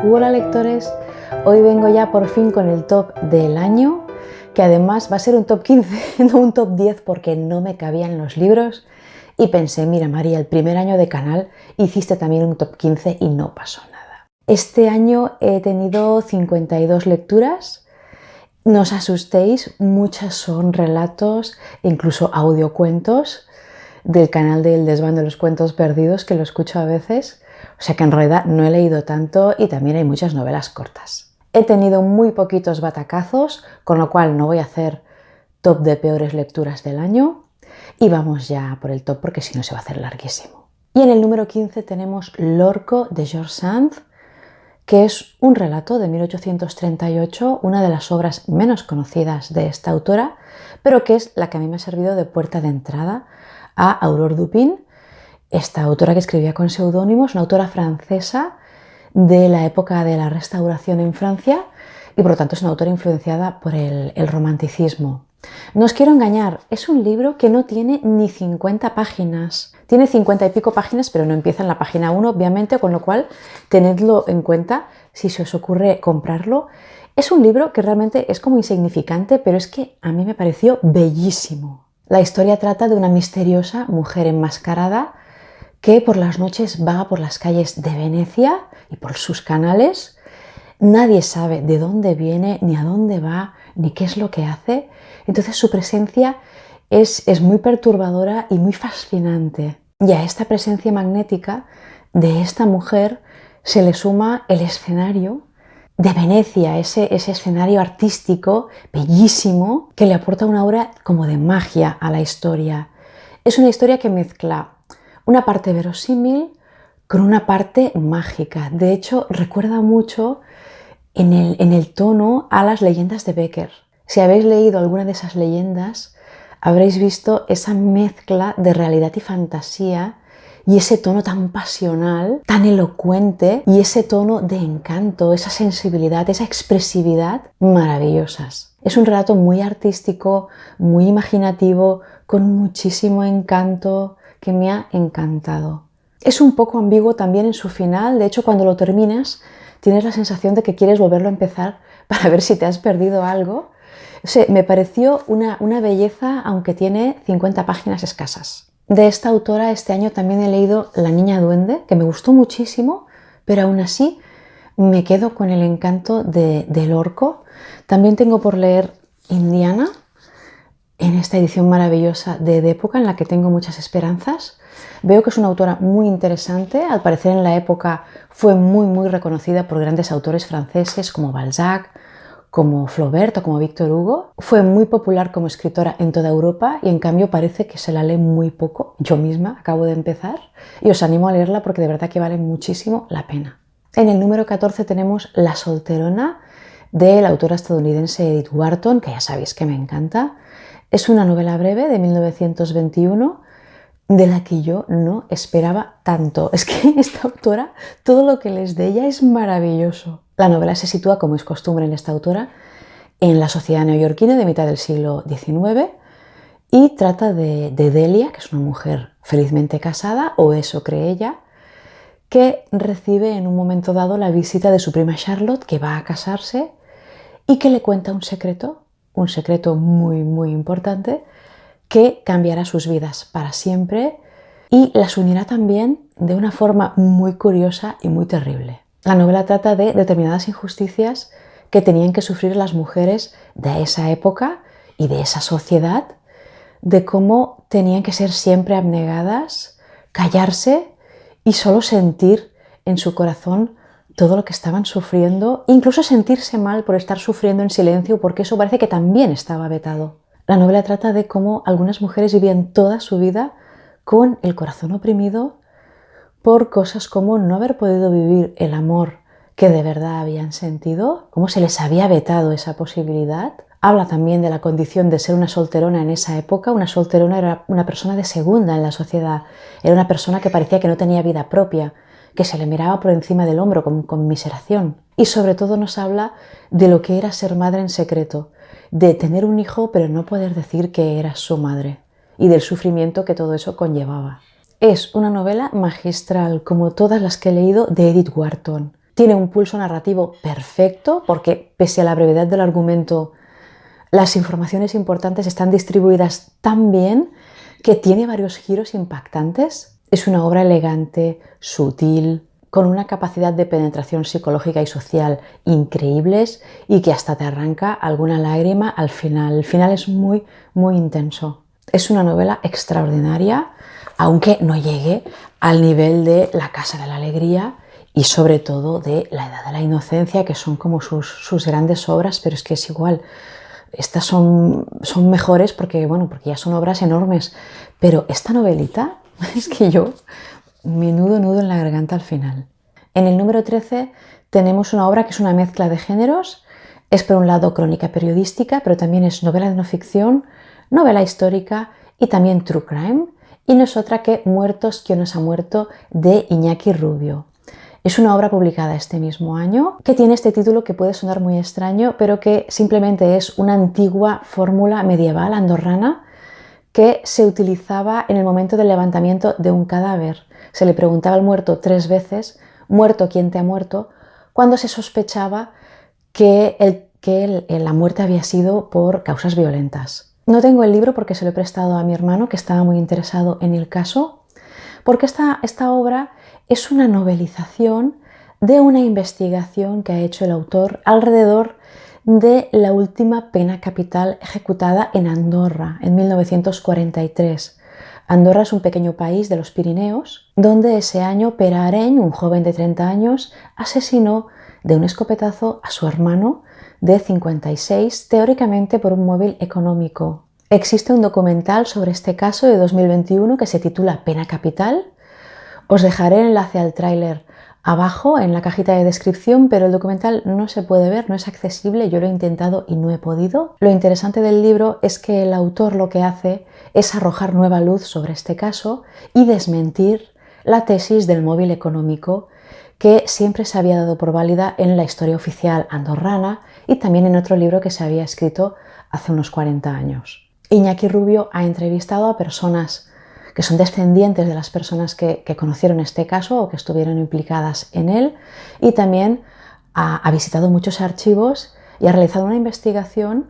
Hola lectores, hoy vengo ya por fin con el top del año, que además va a ser un top 15, no un top 10 porque no me cabían los libros. Y pensé, mira María, el primer año de canal hiciste también un top 15 y no pasó nada. Este año he tenido 52 lecturas. No os asustéis, muchas son relatos, incluso audiocuentos del canal del Desván de los Cuentos Perdidos, que lo escucho a veces. O sea que en realidad no he leído tanto y también hay muchas novelas cortas. He tenido muy poquitos batacazos, con lo cual no voy a hacer top de peores lecturas del año. Y vamos ya por el top porque si no se va a hacer larguísimo. Y en el número 15 tenemos L'Orco de George Sand, que es un relato de 1838, una de las obras menos conocidas de esta autora, pero que es la que a mí me ha servido de puerta de entrada a Aurore Dupin, esta autora que escribía con seudónimos, una autora francesa de la época de la Restauración en Francia y por lo tanto es una autora influenciada por el romanticismo. No os quiero engañar, es un libro que no tiene ni 50 páginas. Tiene 50 y pico páginas, pero no empieza en la página 1, obviamente, con lo cual tenedlo en cuenta si se os ocurre comprarlo. Es un libro que realmente es como insignificante, pero es que a mí me pareció bellísimo. La historia trata de una misteriosa mujer enmascarada que por las noches vaga por las calles de Venecia y por sus canales. Nadie sabe de dónde viene, ni a dónde va, ni qué es lo que hace. Entonces su presencia es muy perturbadora y muy fascinante. Y a esta presencia magnética de esta mujer se le suma el escenario de Venecia, ese escenario artístico bellísimo que le aporta una aura como de magia a la historia. Es una historia que mezcla una parte verosímil con una parte mágica. De hecho, recuerda mucho en el tono a las leyendas de Becker. Si habéis leído alguna de esas leyendas, habréis visto esa mezcla de realidad y fantasía y ese tono tan pasional, tan elocuente y ese tono de encanto, esa sensibilidad, esa expresividad maravillosas. Es un relato muy artístico, muy imaginativo, con muchísimo encanto, que me ha encantado. Es un poco ambiguo también en su final, de hecho cuando lo terminas tienes la sensación de que quieres volverlo a empezar para ver si te has perdido algo. O sea, me pareció una belleza, aunque tiene 50 páginas escasas. De esta autora este año también he leído La Niña Duende, que me gustó muchísimo, pero aún así me quedo con el encanto del Orco. También tengo por leer Indiana, en esta edición maravillosa de época en la que tengo muchas esperanzas. Veo que es una autora muy interesante, al parecer en la época fue muy reconocida por grandes autores franceses como Balzac, como Flaubert o como Victor Hugo. Fue muy popular como escritora en toda Europa y en cambio parece que se la lee muy poco. Yo misma acabo de empezar y os animo a leerla porque de verdad que vale muchísimo la pena. En el número 14 tenemos La Solterona de la autora estadounidense Edith Wharton, que ya sabéis que me encanta. Es una novela breve de 1921 de la que yo no esperaba tanto. Es que esta autora, todo lo que lees de ella es maravilloso. La novela se sitúa, como es costumbre en esta autora, en la sociedad neoyorquina de mitad del siglo XIX y trata de Delia, que es una mujer felizmente casada, o eso cree ella, que recibe en un momento dado la visita de su prima Charlotte, que va a casarse y que le cuenta un secreto muy importante que cambiará sus vidas para siempre y las unirá también de una forma muy curiosa y muy terrible. La novela trata de determinadas injusticias que tenían que sufrir las mujeres de esa época y de esa sociedad, de cómo tenían que ser siempre abnegadas, callarse y solo sentir en su corazón todo lo que estaban sufriendo, incluso sentirse mal por estar sufriendo en silencio, porque eso parece que también estaba vetado. La novela trata de cómo algunas mujeres vivían toda su vida con el corazón oprimido por cosas como no haber podido vivir el amor que de verdad habían sentido, cómo se les había vetado esa posibilidad. Habla también de la condición de ser una solterona en esa época. Una solterona era una persona de segunda en la sociedad, era una persona que parecía que no tenía vida propia, que se le miraba por encima del hombro con conmiseración. Y sobre todo nos habla de lo que era ser madre en secreto, de tener un hijo pero no poder decir que era su madre y del sufrimiento que todo eso conllevaba. Es una novela magistral, como todas las que he leído de Edith Wharton. Tiene un pulso narrativo perfecto porque, pese a la brevedad del argumento, las informaciones importantes están distribuidas tan bien que tiene varios giros impactantes. Es una obra elegante, sutil, con una capacidad de penetración psicológica y social increíbles y que hasta te arranca alguna lágrima al final. El final es muy, muy intenso. Es una novela extraordinaria, aunque no llegue al nivel de La Casa de la Alegría y sobre todo de La Edad de la Inocencia, que son como sus grandes obras, pero es que es igual. Estas son mejores porque, bueno, porque ya son obras enormes, pero esta novelita es que yo, menudo nudo en la garganta al final. En el número 13 tenemos una obra que es una mezcla de géneros. Es por un lado crónica periodística, pero también es novela de no ficción, novela histórica y también true crime. Y no es otra que Muertos, ¿quién nos ha muerto?, de Iñaki Rubio. Es una obra publicada este mismo año que tiene este título que puede sonar muy extraño, pero que simplemente es una antigua fórmula medieval andorrana que se utilizaba en el momento del levantamiento de un cadáver. Se le preguntaba al muerto 3 veces, muerto, ¿quién te ha muerto?, cuando se sospechaba que la muerte había sido por causas violentas. No tengo el libro porque se lo he prestado a mi hermano, que estaba muy interesado en el caso, porque esta obra es una novelización de una investigación que ha hecho el autor alrededor de la última pena capital ejecutada en Andorra en 1943. Andorra es un pequeño país de los Pirineos, donde ese año Pere Areny, un joven de 30 años, asesinó de un escopetazo a su hermano de 56, teóricamente por un móvil económico. Existe un documental sobre este caso de 2021 que se titula Pena Capital. Os dejaré el enlace al tráiler abajo en la cajita de descripción, pero el documental no se puede ver, no es accesible, yo lo he intentado y no he podido. Lo interesante del libro es que el autor lo que hace es arrojar nueva luz sobre este caso y desmentir la tesis del móvil económico que siempre se había dado por válida en la historia oficial andorrana y también en otro libro que se había escrito hace unos 40 años. Iñaki Rubio ha entrevistado a personas que son descendientes de las personas que conocieron este caso o que estuvieron implicadas en él, y también ha visitado muchos archivos y ha realizado una investigación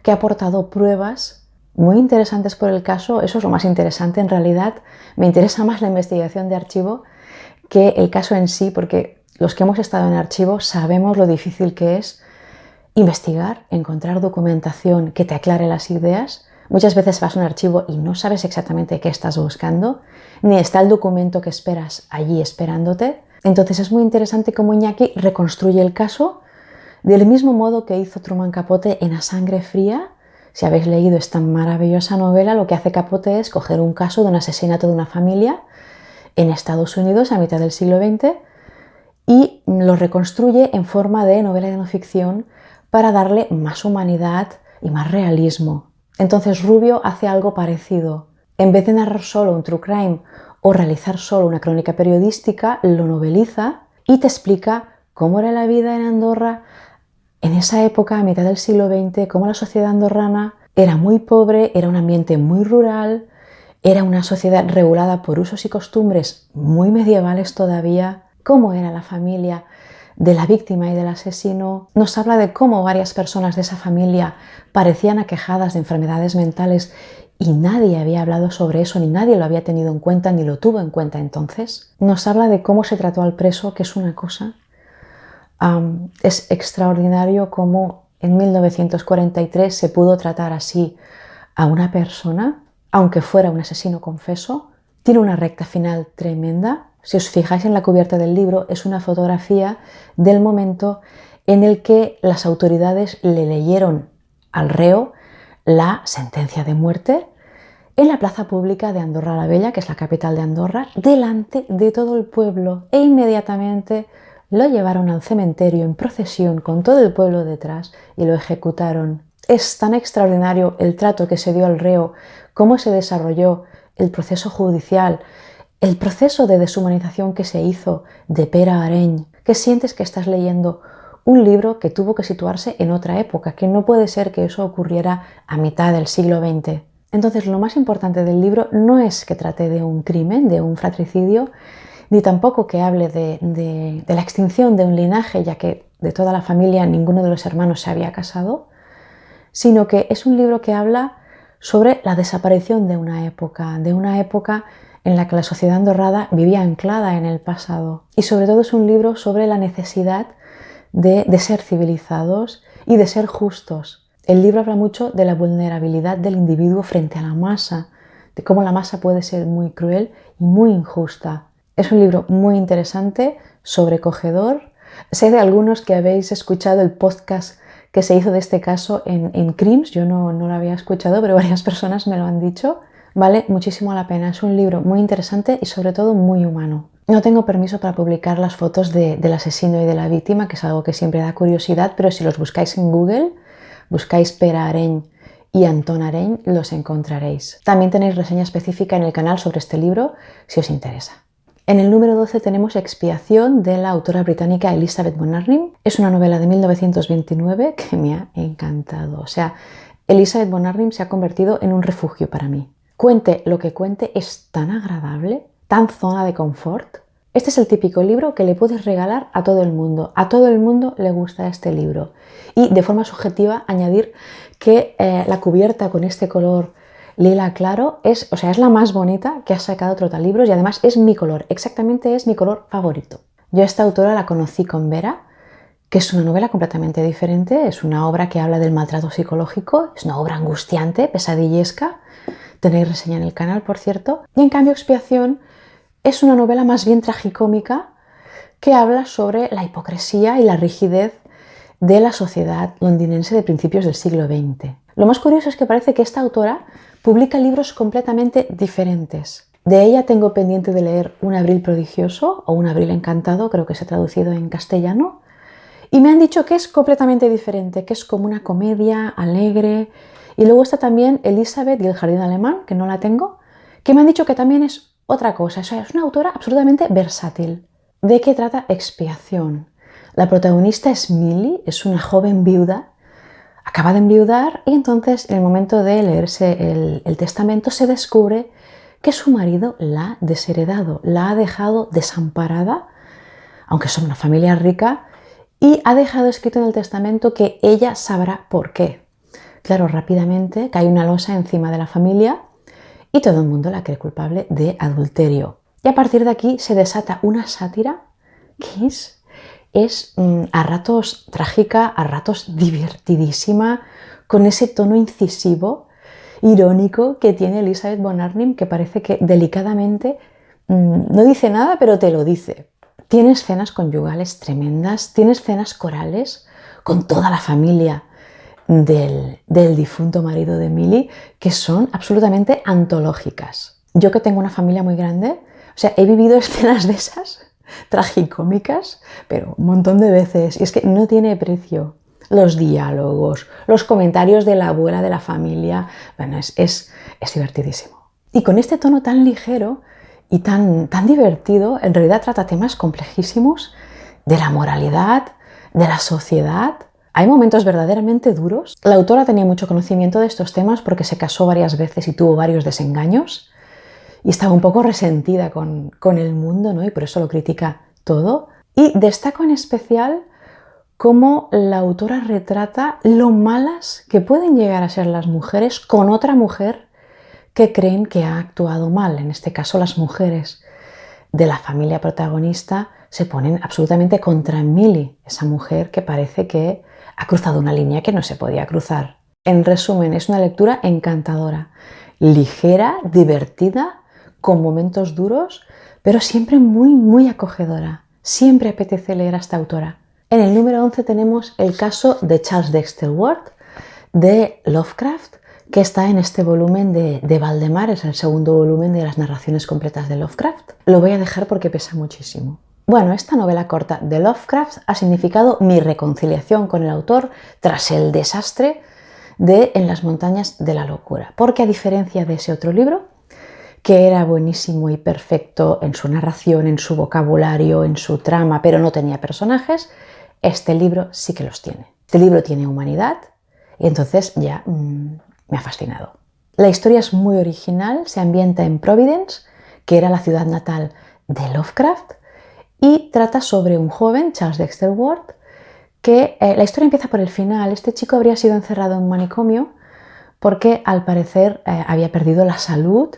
que ha aportado pruebas muy interesantes por el caso. Eso es lo más interesante en realidad. Me interesa más la investigación de archivo que el caso en sí, porque los que hemos estado en archivo sabemos lo difícil que es investigar, encontrar documentación que te aclare las ideas. Muchas veces vas a un archivo y no sabes exactamente qué estás buscando, ni está el documento que esperas allí esperándote. Entonces es muy interesante cómo Iñaki reconstruye el caso del mismo modo que hizo Truman Capote en A Sangre Fría. Si habéis leído esta maravillosa novela, lo que hace Capote es coger un caso de un asesinato de una familia en Estados Unidos a mitad del siglo XX y lo reconstruye en forma de novela de no ficción para darle más humanidad y más realismo. Entonces Rubio hace algo parecido. En vez de narrar solo un true crime o realizar solo una crónica periodística, lo noveliza y te explica cómo era la vida en Andorra en esa época, a mitad del siglo XX, cómo la sociedad andorrana era muy pobre, era un ambiente muy rural, era una sociedad regulada por usos y costumbres muy medievales todavía, cómo era la familia de la víctima y del asesino. Nos habla de cómo varias personas de esa familia parecían aquejadas de enfermedades mentales y nadie había hablado sobre eso, ni nadie lo había tenido en cuenta, ni lo tuvo en cuenta entonces. Nos habla de cómo se trató al preso, que es una cosa. Es extraordinario cómo en 1943 se pudo tratar así a una persona, aunque fuera un asesino confeso. Tiene una recta final tremenda. Si os fijáis en la cubierta del libro, es una fotografía del momento en el que las autoridades le leyeron al reo la sentencia de muerte en la plaza pública de Andorra la Vella, que es la capital de Andorra, delante de todo el pueblo, e inmediatamente lo llevaron al cementerio en procesión con todo el pueblo detrás y lo ejecutaron. Es tan extraordinario el trato que se dio al reo, cómo se desarrolló el proceso judicial, el proceso de deshumanización que se hizo de Pere Areny, que sientes que estás leyendo un libro que tuvo que situarse en otra época, que no puede ser que eso ocurriera a mitad del siglo XX. Entonces, lo más importante del libro no es que trate de un crimen, de un fratricidio, ni tampoco que hable de la extinción de un linaje, ya que de toda la familia ninguno de los hermanos se había casado, sino que es un libro que habla sobre la desaparición de una época en la que la sociedad andorrada vivía anclada en el pasado. Y sobre todo es un libro sobre la necesidad de ser civilizados y de ser justos. El libro habla mucho de la vulnerabilidad del individuo frente a la masa, de cómo la masa puede ser muy cruel y muy injusta. Es un libro muy interesante, sobrecogedor. Sé de algunos que habéis escuchado el podcast que se hizo de este caso en Crims. Yo no lo había escuchado, pero varias personas me lo han dicho. Vale muchísimo la pena. Es un libro muy interesante y sobre todo muy humano. No tengo permiso para publicar las fotos del asesino y de la víctima, que es algo que siempre da curiosidad, pero si los buscáis en Google, buscáis Pere Areny y Anton Areny, los encontraréis. También tenéis reseña específica en el canal sobre este libro si os interesa. En el número 12 tenemos Expiación, de la autora británica Elizabeth von Arnim. Es una novela de 1929 que me ha encantado. O sea, Elizabeth von Arnim se ha convertido en un refugio para mí. Cuente lo que cuente, es tan agradable, tan zona de confort. Este es el típico libro que le puedes regalar a todo el mundo. A todo el mundo le gusta este libro. Y de forma subjetiva añadir que la cubierta con este color lila claro es la más bonita que ha sacado Trotalibros y además es mi color, exactamente es mi color favorito. Yo a esta autora la conocí con Vera, que es una novela completamente diferente, es una obra que habla del maltrato psicológico, es una obra angustiante, pesadillesca. Tenéis reseña en el canal, por cierto. Y en cambio Expiación es una novela más bien tragicómica que habla sobre la hipocresía y la rigidez de la sociedad londinense de principios del siglo XX. Lo más curioso es que parece que esta autora publica libros completamente diferentes. De ella tengo pendiente de leer Un abril prodigioso o Un abril encantado, creo que se ha traducido en castellano, y me han dicho que es completamente diferente, que es como una comedia alegre. Y luego está también Elizabeth y el jardín alemán, que no la tengo, que me han dicho que también es otra cosa. O sea, es una autora absolutamente versátil. ¿De qué trata Expiación? La protagonista es Millie, es una joven viuda, acaba de enviudar y entonces en el momento de leerse el testamento se descubre que su marido la ha desheredado, la ha dejado desamparada, aunque son una familia rica, y ha dejado escrito en el testamento que ella sabrá por qué. Claro, rápidamente cae una losa encima de la familia y todo el mundo la cree culpable de adulterio. Y a partir de aquí se desata una sátira que es a ratos trágica, a ratos divertidísima, con ese tono incisivo, irónico que tiene Elizabeth von Arnim, que parece que delicadamente no dice nada, pero te lo dice. Tiene escenas conyugales tremendas, tiene escenas corales con toda la familia del difunto marido de Millie, que son absolutamente antológicas. Yo que tengo una familia muy grande, o sea, he vivido escenas de esas tragicómicas, pero un montón de veces. Y es que no tiene precio. Los diálogos, los comentarios de la abuela de la familia, bueno, es divertidísimo. Y con este tono tan ligero y tan divertido, en realidad trata temas complejísimos de la moralidad, de la sociedad. Hay momentos verdaderamente duros. La autora tenía mucho conocimiento de estos temas porque se casó varias veces y tuvo varios desengaños y estaba un poco resentida con el mundo, ¿no? Y por eso lo critica todo. Y destaco en especial cómo la autora retrata lo malas que pueden llegar a ser las mujeres con otra mujer que creen que ha actuado mal. En este caso, las mujeres de la familia protagonista se ponen absolutamente contra Millie, esa mujer que parece que ha cruzado una línea que no se podía cruzar. En resumen, es una lectura encantadora, ligera, divertida, con momentos duros, pero siempre muy acogedora. Siempre apetece leer a esta autora. En el número 11 tenemos el caso de Charles Dexter Ward, de Lovecraft, que está en este volumen de Valdemar, es el segundo volumen de las narraciones completas de Lovecraft. Lo voy a dejar porque pesa muchísimo. Bueno, esta novela corta de Lovecraft ha significado mi reconciliación con el autor tras el desastre de En las montañas de la locura, porque a diferencia de ese otro libro, que era buenísimo y perfecto en su narración, en su vocabulario, en su trama, pero no tenía personajes, este libro sí que los tiene. Este libro tiene humanidad y entonces ya me ha fascinado. La historia es muy original, se ambienta en Providence, que era la ciudad natal de Lovecraft y trata sobre un joven, Charles Dexter Ward, que la historia empieza por el final. Este chico habría sido encerrado en un manicomio porque al parecer había perdido la salud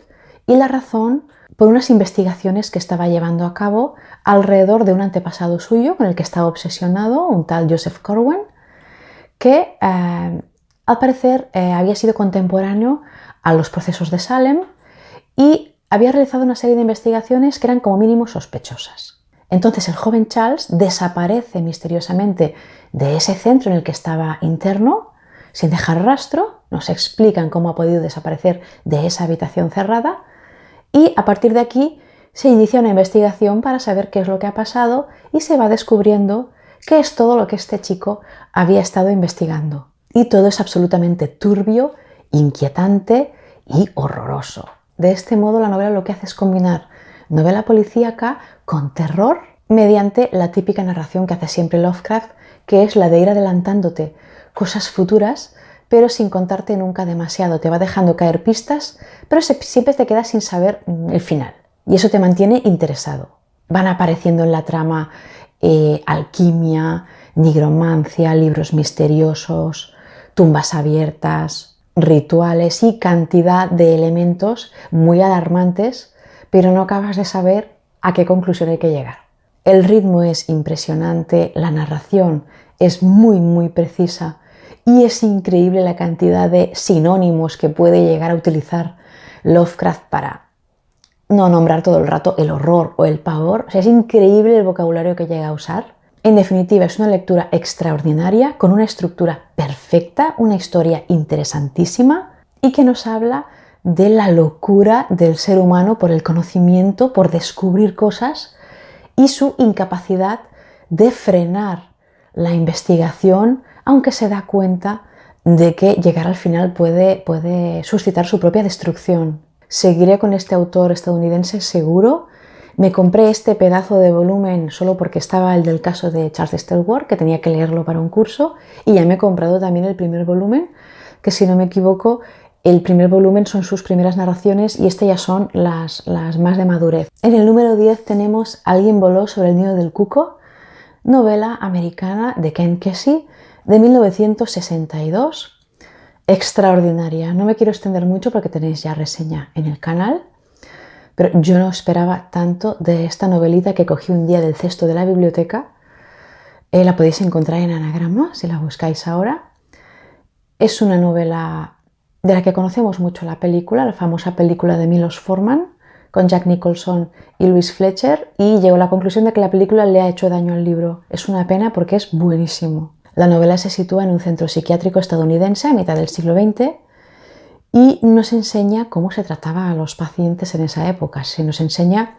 y la razón por unas investigaciones que estaba llevando a cabo alrededor de un antepasado suyo con el que estaba obsesionado, un tal Joseph Corwin, que al parecer había sido contemporáneo a los procesos de Salem y había realizado una serie de investigaciones que eran como mínimo sospechosas. Entonces el joven Charles desaparece misteriosamente de ese centro en el que estaba interno, sin dejar rastro. Nos explican cómo ha podido desaparecer de esa habitación cerrada y a partir de aquí se inicia una investigación para saber qué es lo que ha pasado y se va descubriendo qué es todo lo que este chico había estado investigando. Y todo es absolutamente turbio, inquietante y horroroso. De este modo la novela lo que hace es combinar novela policíaca con terror mediante la típica narración que hace siempre Lovecraft, que es la de ir adelantándote cosas futuras, pero sin contarte nunca demasiado. Te va dejando caer pistas, pero siempre te quedas sin saber el final. Y eso te mantiene interesado. Van apareciendo en la trama alquimia, nigromancia, libros misteriosos, tumbas abiertas, rituales y cantidad de elementos muy alarmantes, pero no acabas de saber a qué conclusión hay que llegar. El ritmo es impresionante, la narración es muy precisa y es increíble la cantidad de sinónimos que puede llegar a utilizar Lovecraft para no nombrar todo el rato el horror o el pavor. O sea, es increíble el vocabulario que llega a usar. En definitiva, es una lectura extraordinaria, con una estructura perfecta, una historia interesantísima y que nos habla de la locura del ser humano por el conocimiento, por descubrir cosas y su incapacidad de frenar la investigación, aunque se da cuenta de que llegar al final puede suscitar su propia destrucción. Seguiré con este autor estadounidense seguro. Me compré este pedazo de volumen solo porque estaba el del caso de Charles Dexter Ward, que tenía que leerlo para un curso, y ya me he comprado también el primer volumen, que si no me equivoco, el primer volumen son sus primeras narraciones y este ya son las más de madurez. En el número 10 tenemos Alguien voló sobre el nido del cuco, novela americana de Ken Kesey de 1962. Extraordinaria. No me quiero extender mucho porque tenéis ya reseña en el canal, pero yo no esperaba tanto de esta novelita que cogí un día del cesto de la biblioteca. La podéis encontrar en Anagrama si la buscáis ahora. Es una novela de la que conocemos mucho la película, la famosa película de Milos Forman, con Jack Nicholson y Louise Fletcher, y llego a la conclusión de que la película le ha hecho daño al libro. Es una pena porque es buenísimo. La novela se sitúa en un centro psiquiátrico estadounidense a mitad del siglo XX y nos enseña cómo se trataba a los pacientes en esa época. Se nos enseña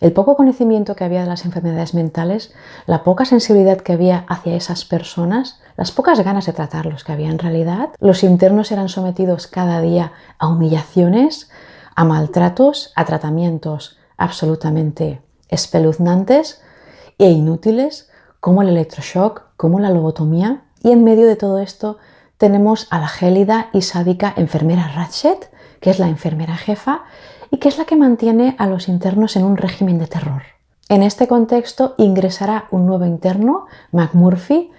el poco conocimiento que había de las enfermedades mentales, la poca sensibilidad que había hacia esas personas, las pocas ganas de tratarlos que había en realidad. Los internos eran sometidos cada día a humillaciones, a maltratos, a tratamientos absolutamente espeluznantes e inútiles, como el electroshock, como la lobotomía. Y en medio de todo esto tenemos a la gélida y sádica enfermera Ratched, que es la enfermera jefa y que es la que mantiene a los internos en un régimen de terror. En este contexto ingresará un nuevo interno, McMurphy,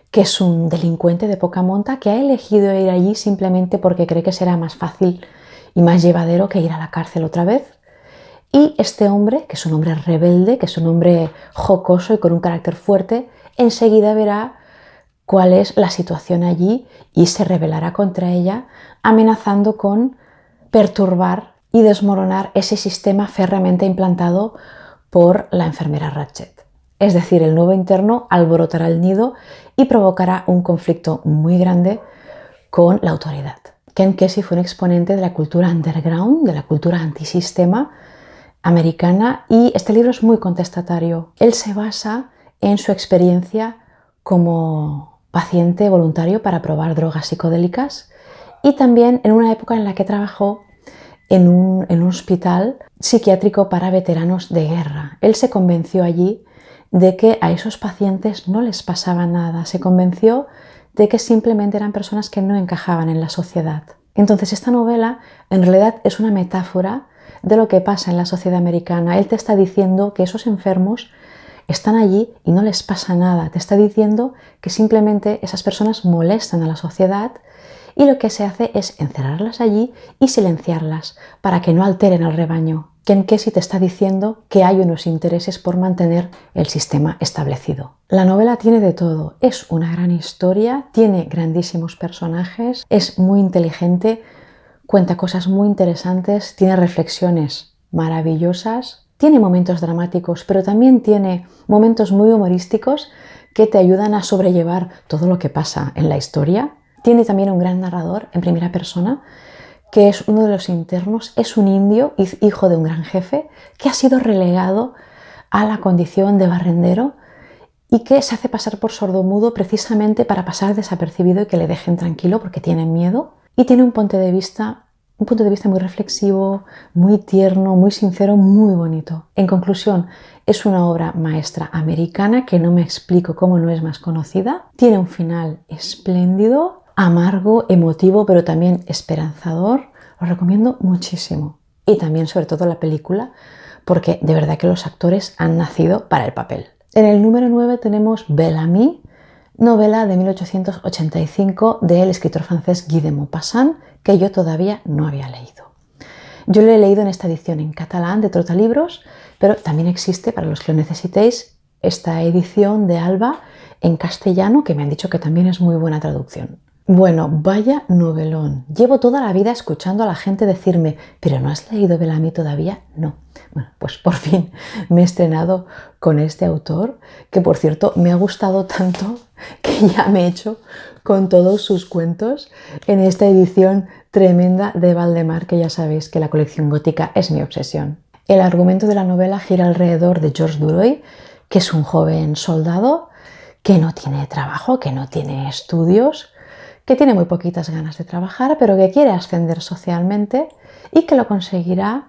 que es un delincuente de poca monta que ha elegido ir allí simplemente porque cree que será más fácil y más llevadero que ir a la cárcel otra vez. Y este hombre, que es un hombre rebelde, que es un hombre jocoso y con un carácter fuerte, enseguida verá cuál es la situación allí y se rebelará contra ella, amenazando con perturbar y desmoronar ese sistema férreamente implantado por la enfermera Ratched. Es decir, el nuevo interno alborotará el nido y provocará un conflicto muy grande con la autoridad. Ken Kesey fue un exponente de la cultura underground, de la cultura antisistema americana, y este libro es muy contestatario. Él se basa en su experiencia como paciente voluntario para probar drogas psicodélicas y también en una época en la que trabajó en un hospital psiquiátrico para veteranos de guerra. Él se convenció allí de que a esos pacientes no les pasaba nada, se convenció de que simplemente eran personas que no encajaban en la sociedad. Entonces esta novela en realidad es una metáfora de lo que pasa en la sociedad americana. Él te está diciendo que esos enfermos están allí y no les pasa nada. Te está diciendo que simplemente esas personas molestan a la sociedad y lo que se hace es encerrarlas allí y silenciarlas para que no alteren al rebaño. Ken Kesey te está diciendo que hay unos intereses por mantener el sistema establecido. La novela tiene de todo, es una gran historia, tiene grandísimos personajes, es muy inteligente, cuenta cosas muy interesantes, tiene reflexiones maravillosas, tiene momentos dramáticos, pero también tiene momentos muy humorísticos que te ayudan a sobrellevar todo lo que pasa en la historia. Tiene también un gran narrador en primera persona, que es uno de los internos, es un indio, hijo de un gran jefe, que ha sido relegado a la condición de barrendero y que se hace pasar por sordomudo precisamente para pasar desapercibido y que le dejen tranquilo porque tienen miedo. Y tiene un punto de vista muy reflexivo, muy tierno, muy sincero, muy bonito. En conclusión, es una obra maestra americana que no me explico cómo no es más conocida. Tiene un final espléndido, amargo, emotivo, pero también esperanzador. Lo recomiendo muchísimo. Y también, sobre todo, la película, porque de verdad que los actores han nacido para el papel. En el número 9 tenemos Bel Ami, novela de 1885 del escritor francés Guy de Maupassant, que yo todavía no había leído. Yo lo he leído en esta edición en catalán de Trotalibros, pero también existe, para los que lo necesitéis, esta edición de Alba en castellano, que me han dicho que también es muy buena traducción. Bueno, vaya novelón. Llevo toda la vida escuchando a la gente decirme, ¿pero no has leído Bel Ami todavía? No. Bueno, pues por fin me he estrenado con este autor, que por cierto me ha gustado tanto que ya me he hecho con todos sus cuentos en esta edición tremenda de Valdemar, que ya sabéis que la colección gótica es mi obsesión. El argumento de la novela gira alrededor de Georges Duroy, que es un joven soldado que no tiene trabajo, que no tiene estudios, que tiene muy poquitas ganas de trabajar, pero que quiere ascender socialmente y que lo conseguirá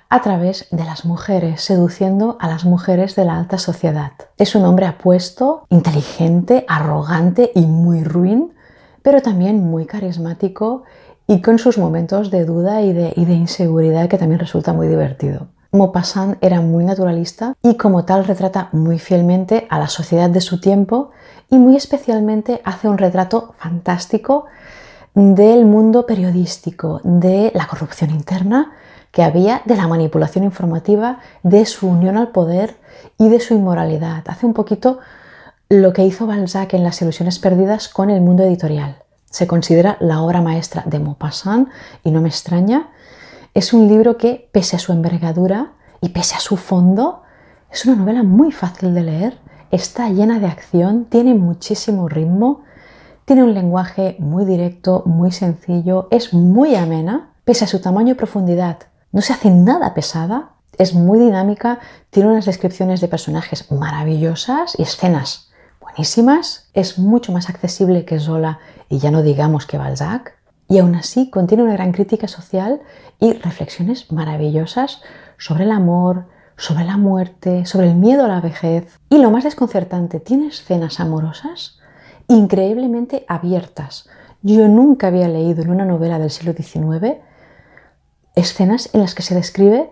a través de las mujeres, seduciendo a las mujeres de la alta sociedad. Es un hombre apuesto, inteligente, arrogante y muy ruin, pero también muy carismático y con sus momentos de duda y de inseguridad, que también resulta muy divertido. Maupassant era muy naturalista y como tal retrata muy fielmente a la sociedad de su tiempo y muy especialmente hace un retrato fantástico del mundo periodístico, de la corrupción interna que había, de la manipulación informativa, de su unión al poder y de su inmoralidad. Hace un poquito lo que hizo Balzac en Las ilusiones perdidas con el mundo editorial. Se considera la obra maestra de Maupassant y no me extraña. Es un libro que, pese a su envergadura y pese a su fondo, es una novela muy fácil de leer, está llena de acción, tiene muchísimo ritmo, tiene un lenguaje muy directo, muy sencillo, es muy amena, pese a su tamaño y profundidad. No se hace nada pesada, es muy dinámica, tiene unas descripciones de personajes maravillosas y escenas buenísimas, es mucho más accesible que Zola y ya no digamos que Balzac, y aún así contiene una gran crítica social y reflexiones maravillosas sobre el amor, sobre la muerte, sobre el miedo a la vejez. Y lo más desconcertante, tiene escenas amorosas increíblemente abiertas. Yo nunca había leído en una novela del siglo XIX escenas en las que se describe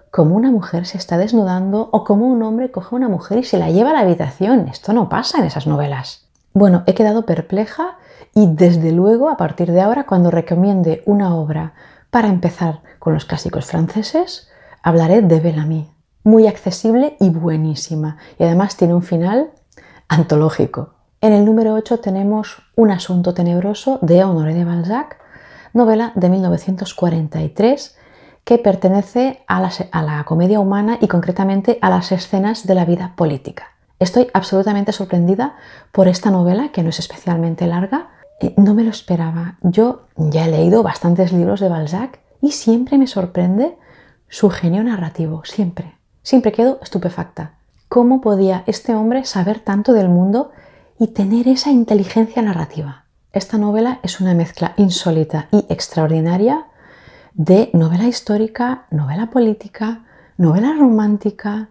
cómo una mujer se está desnudando o cómo un hombre coge a una mujer y se la lleva a la habitación. Esto no pasa en esas novelas. Bueno, he quedado perpleja y desde luego a partir de ahora, cuando recomiende una obra para empezar con los clásicos franceses, hablaré de Bel Ami. Muy accesible y buenísima. Y además tiene un final antológico. En el número 8 tenemos Un asunto tenebroso de Honoré de Balzac, novela de 1943 que pertenece a la comedia humana y concretamente a las escenas de la vida política. Estoy absolutamente sorprendida por esta novela, que no es especialmente larga. No me lo esperaba. Yo ya he leído bastantes libros de Balzac y siempre me sorprende su genio narrativo, siempre. Siempre quedo estupefacta. ¿Cómo podía este hombre saber tanto del mundo y tener esa inteligencia narrativa? Esta novela es una mezcla insólita y extraordinaria de novela histórica, novela política, novela romántica,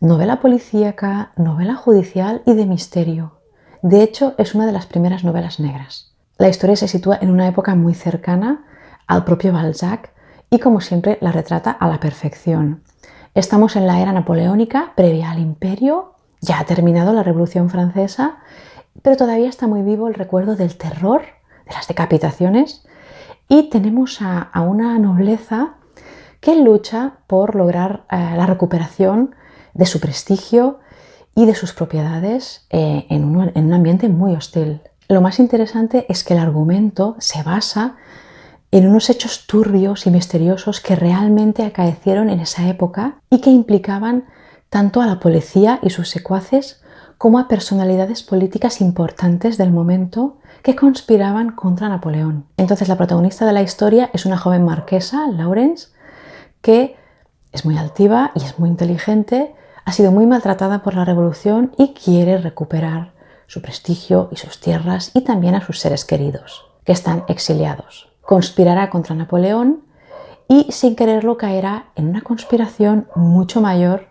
novela policíaca, novela judicial y de misterio. De hecho, es una de las primeras novelas negras. La historia se sitúa en una época muy cercana al propio Balzac y como siempre la retrata a la perfección. Estamos en la era napoleónica, previa al imperio, ya ha terminado la Revolución Francesa, pero todavía está muy vivo el recuerdo del terror, de las decapitaciones, y tenemos a una nobleza que lucha por lograr la recuperación de su prestigio y de sus propiedades en un ambiente muy hostil. Lo más interesante es que el argumento se basa en unos hechos turbios y misteriosos que realmente acaecieron en esa época y que implicaban tanto a la policía y sus secuaces como a personalidades políticas importantes del momento que conspiraban contra Napoleón. Entonces la protagonista de la historia es una joven marquesa, Laurence, que es muy altiva y es muy inteligente, ha sido muy maltratada por la revolución y quiere recuperar su prestigio y sus tierras y también a sus seres queridos, que están exiliados. Conspirará contra Napoleón y sin quererlo caerá en una conspiración mucho mayor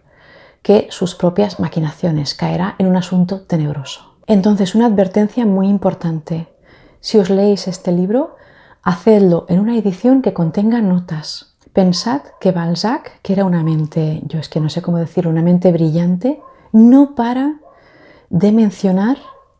que sus propias maquinaciones, caerá en un asunto tenebroso. Entonces, una advertencia muy importante. Si os leéis este libro, hacedlo en una edición que contenga notas. Pensad que Balzac, que era una mente, yo es que no sé cómo decir, una mente brillante, no para de mencionar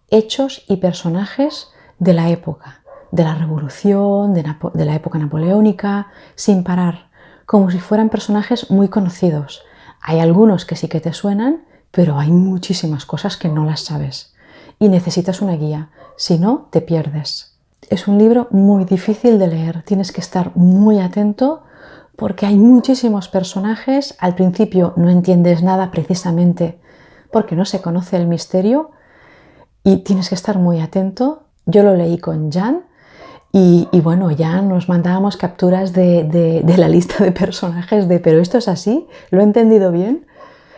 hechos y personajes de la época, de la revolución, de la época napoleónica, sin parar, como si fueran personajes muy conocidos. Hay algunos que sí que te suenan, pero hay muchísimas cosas que no las sabes y necesitas una guía, si no te pierdes. Es un libro muy difícil de leer, tienes que estar muy atento porque hay muchísimos personajes, al principio no entiendes nada precisamente porque no se conoce el misterio y tienes que estar muy atento. Yo lo leí con Jan y bueno, ya nos mandábamos capturas de la lista de personajes pero esto es así, lo he entendido bien,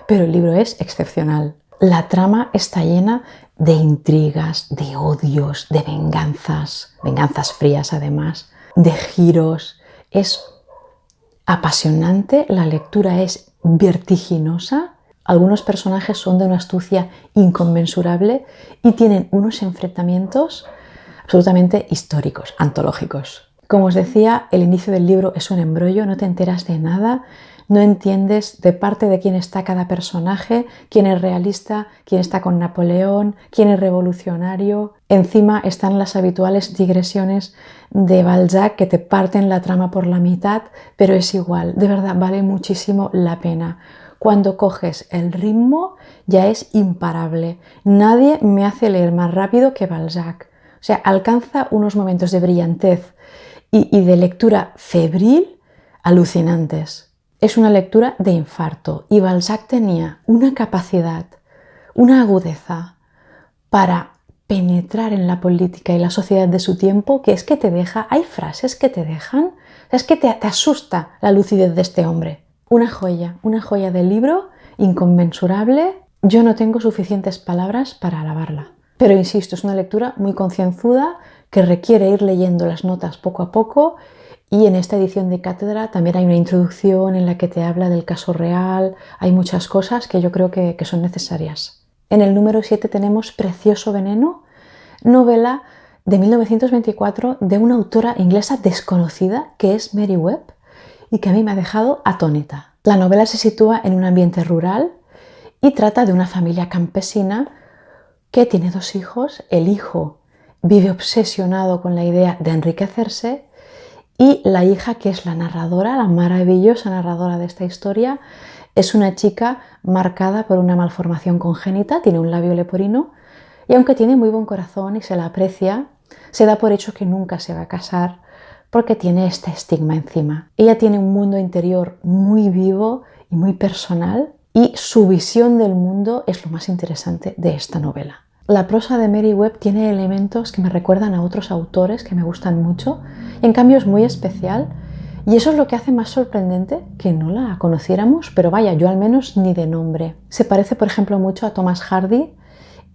pero el libro es excepcional. La trama está llena de intrigas, de odios, de venganzas frías además, de giros. Es apasionante, la lectura es vertiginosa. Algunos personajes son de una astucia inconmensurable y tienen unos enfrentamientos absolutamente históricos, antológicos. Como os decía, el inicio del libro es un embrollo, no te enteras de nada, no entiendes de parte de quién está cada personaje, quién es realista, quién está con Napoleón, quién es revolucionario. Encima están las habituales digresiones de Balzac que te parten la trama por la mitad, pero es igual, de verdad vale muchísimo la pena. Cuando coges el ritmo ya es imparable. Nadie me hace leer más rápido que Balzac. O sea, alcanza unos momentos de brillantez y de lectura febril alucinantes. Es una lectura de infarto y Balzac tenía una capacidad, una agudeza para penetrar en la política y la sociedad de su tiempo que es que te deja, hay frases que te dejan, es que te asusta la lucidez de este hombre. Una joya de libro inconmensurable. Yo no tengo suficientes palabras para alabarla. Pero insisto, es una lectura muy concienzuda que requiere ir leyendo las notas poco a poco y en esta edición de cátedra también hay una introducción en la que te habla del caso real, hay muchas cosas que yo creo que son necesarias. En el número 7 tenemos Precioso Veneno, novela de 1924 de una autora inglesa desconocida que es Mary Webb y que a mí me ha dejado atónita. La novela se sitúa en un ambiente rural y trata de una familia campesina que tiene 2 hijos. El hijo vive obsesionado con la idea de enriquecerse y la hija, que es la narradora, la maravillosa narradora de esta historia, es una chica marcada por una malformación congénita, tiene un labio leporino y aunque tiene muy buen corazón y se la aprecia, se da por hecho que nunca se va a casar porque tiene este estigma encima. Ella tiene un mundo interior muy vivo y muy personal y su visión del mundo es lo más interesante de esta novela. La prosa de Mary Webb tiene elementos que me recuerdan a otros autores que me gustan mucho y en cambio es muy especial y eso es lo que hace más sorprendente que no la conociéramos, pero vaya, yo al menos ni de nombre. Se parece por ejemplo mucho a Thomas Hardy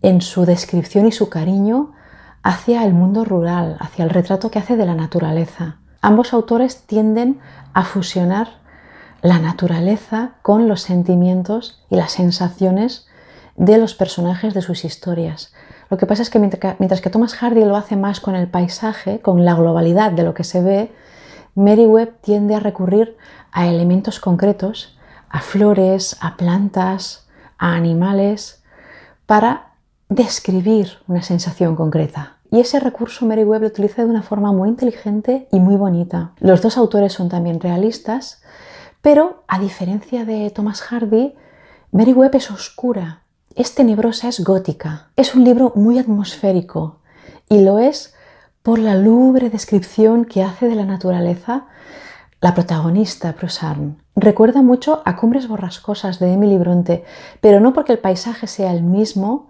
en su descripción y su cariño hacia el mundo rural, hacia el retrato que hace de la naturaleza. Ambos autores tienden a fusionar la naturaleza con los sentimientos y las sensaciones de los personajes de sus historias. Lo que pasa es que mientras que Thomas Hardy lo hace más con el paisaje, con la globalidad de lo que se ve, Mary Webb tiende a recurrir a elementos concretos, a flores, a plantas, a animales, para describir una sensación concreta. Y ese recurso Mary Webb lo utiliza de una forma muy inteligente y muy bonita. Los dos autores son también realistas, pero a diferencia de Thomas Hardy, Mary Webb es oscura, es tenebrosa, es gótica. Es un libro muy atmosférico y lo es por la lúgubre descripción que hace de la naturaleza la protagonista, Prusarn. Recuerda mucho a Cumbres borrascosas de Emily Bronte, pero no porque el paisaje sea el mismo,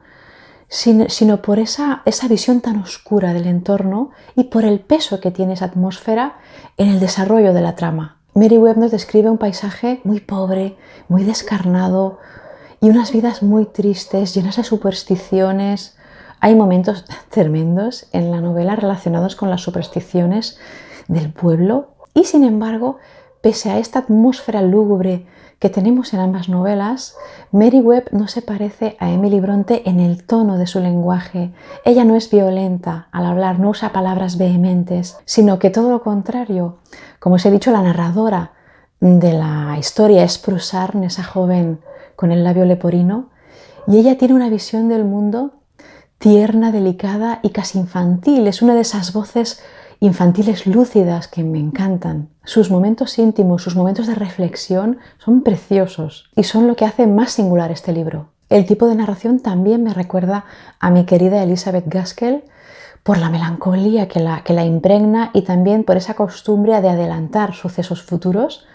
sino por esa visión tan oscura del entorno y por el peso que tiene esa atmósfera en el desarrollo de la trama. Mary Webb nos describe un paisaje muy pobre, muy descarnado y unas vidas muy tristes, llenas de supersticiones. Hay momentos tremendos en la novela relacionados con las supersticiones del pueblo y, sin embargo, pese a esta atmósfera lúgubre que tenemos en ambas novelas, Mary Webb no se parece a Emily Bronte en el tono de su lenguaje. Ella no es violenta al hablar, no usa palabras vehementes, sino que todo lo contrario. Como os he dicho, la narradora de la historia es Prusarn, esa joven con el labio leporino, y ella tiene una visión del mundo tierna, delicada y casi infantil. Es una de esas voces infantiles lúcidas que me encantan. Sus momentos íntimos, sus momentos de reflexión son preciosos y son lo que hace más singular este libro. El tipo de narración también me recuerda a mi querida Elizabeth Gaskell por la melancolía que la impregna y también por esa costumbre de adelantar sucesos futuros.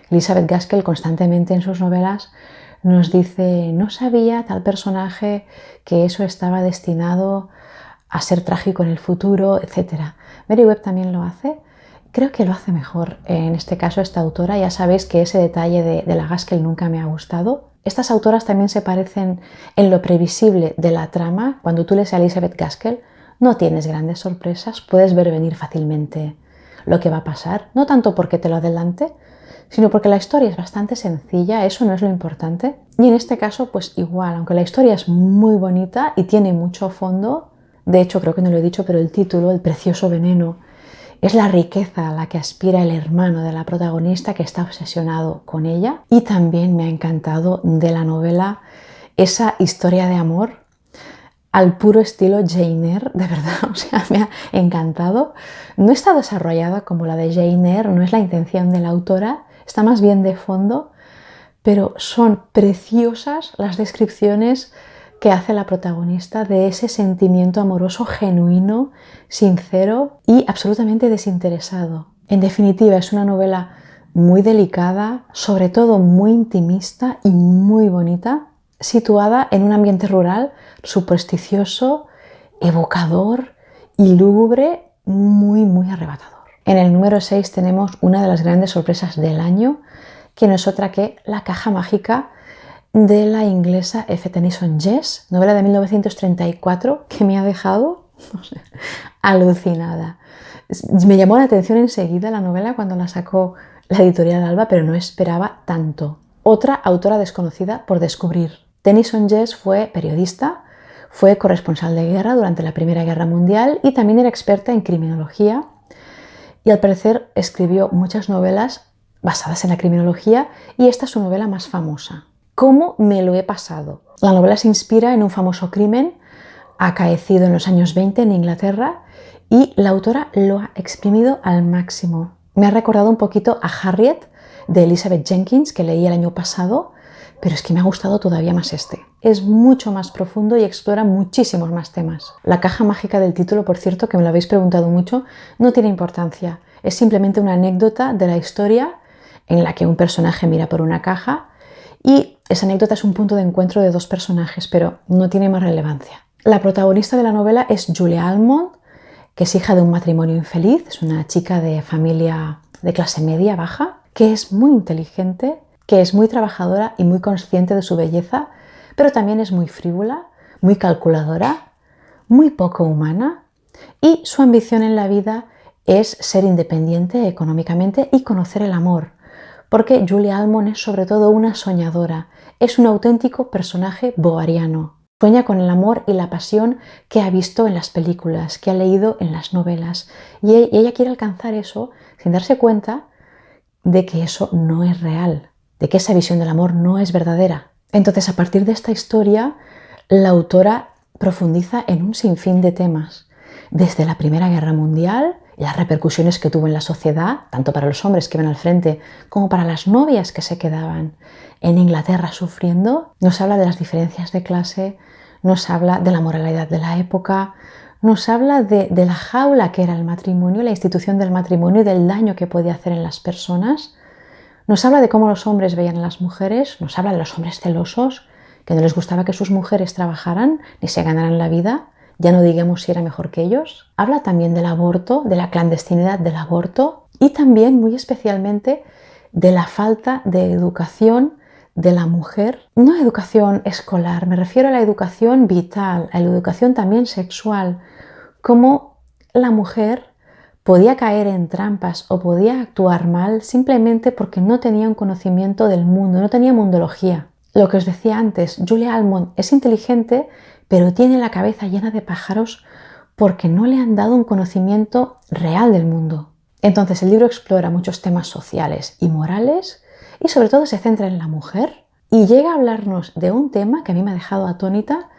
Elizabeth Gaskell constantemente en sus novelas nos dice: no sabía tal personaje que eso estaba destinado a ser trágico en el futuro, etc. Mary Webb también lo hace. Creo que lo hace mejor en este caso esta autora. Ya sabéis que ese detalle de la Gaskell nunca me ha gustado. Estas autoras también se parecen en lo previsible de la trama. Cuando tú lees a Elizabeth Gaskell no tienes grandes sorpresas, puedes ver venir fácilmente lo que va a pasar. No tanto porque te lo adelante, sino porque la historia es bastante sencilla, eso no es lo importante. Y en este caso, pues igual, aunque la historia es muy bonita y tiene mucho fondo, de hecho creo que no lo he dicho, pero el título, El precioso veneno, es la riqueza a la que aspira el hermano de la protagonista que está obsesionado con ella. Y también me ha encantado de la novela esa historia de amor al puro estilo Jane Eyre, de verdad, o sea, me ha encantado. No está desarrollada como la de Jane Eyre, no es la intención de la autora, está más bien de fondo, pero son preciosas las descripciones que hace la protagonista de ese sentimiento amoroso genuino, sincero y absolutamente desinteresado. En definitiva, es una novela muy delicada, sobre todo muy intimista y muy bonita, situada en un ambiente rural supersticioso, evocador y lúgubre, muy arrebatador. En el número 6 tenemos una de las grandes sorpresas del año, que no es otra que La caja mágica de la inglesa F. Tennyson Jess, novela de 1934 que me ha dejado, no sé, alucinada. Me llamó la atención enseguida la novela cuando la sacó la editorial Alba, pero no esperaba tanto. Otra autora desconocida por descubrir. Tennyson Jess fue periodista, fue corresponsal de guerra durante la Primera Guerra Mundial y también era experta en criminología y al parecer escribió muchas novelas basadas en la criminología y esta es su novela más famosa. ¿Cómo me lo he pasado? La novela se inspira en un famoso crimen acaecido en los años 20 en Inglaterra y la autora lo ha exprimido al máximo. Me ha recordado un poquito a Harriet de Elizabeth Jenkins que leí el año pasado, pero es que me ha gustado todavía más este. Es mucho más profundo y explora muchísimos más temas. La caja mágica del título, por cierto, que me lo habéis preguntado mucho, no tiene importancia. Es simplemente una anécdota de la historia en la que un personaje mira por una caja y esa anécdota es un punto de encuentro de dos personajes, pero no tiene más relevancia. La protagonista de la novela es Julia Almond, que es hija de un matrimonio infeliz, es una chica de familia de clase media baja, que es muy inteligente, que es muy trabajadora y muy consciente de su belleza, pero también es muy frívola, muy calculadora, muy poco humana y su ambición en la vida es ser independiente económicamente y conocer el amor, porque Julia Almond es sobre todo una soñadora, es un auténtico personaje boariano. Sueña con el amor y la pasión que ha visto en las películas, que ha leído en las novelas. Y ella quiere alcanzar eso sin darse cuenta de que eso no es real, de que esa visión del amor no es verdadera. Entonces, a partir de esta historia, la autora profundiza en un sinfín de temas, desde la Primera Guerra Mundial y las repercusiones que tuvo en la sociedad, tanto para los hombres que iban al frente como para las novias que se quedaban en Inglaterra sufriendo. Nos habla de las diferencias de clase, nos habla de la moralidad de la época, nos habla de la jaula que era el matrimonio, la institución del matrimonio y del daño que podía hacer en las personas. Nos habla de cómo los hombres veían a las mujeres, nos habla de los hombres celosos, que no les gustaba que sus mujeres trabajaran ni se ganaran la vida, ya no digamos si era mejor que ellos. Habla también del aborto, de la clandestinidad del aborto y también muy especialmente de la falta de educación de la mujer. No educación escolar, me refiero a la educación vital, a la educación también sexual, cómo la mujer podía caer en trampas o podía actuar mal simplemente porque no tenía un conocimiento del mundo, no tenía mundología. Lo que os decía antes, Julia Almond es inteligente, pero tiene la cabeza llena de pájaros porque no le han dado un conocimiento real del mundo. Entonces el libro explora muchos temas sociales y morales y sobre todo se centra en la mujer y llega a hablarnos de un tema que a mí me ha dejado atónita,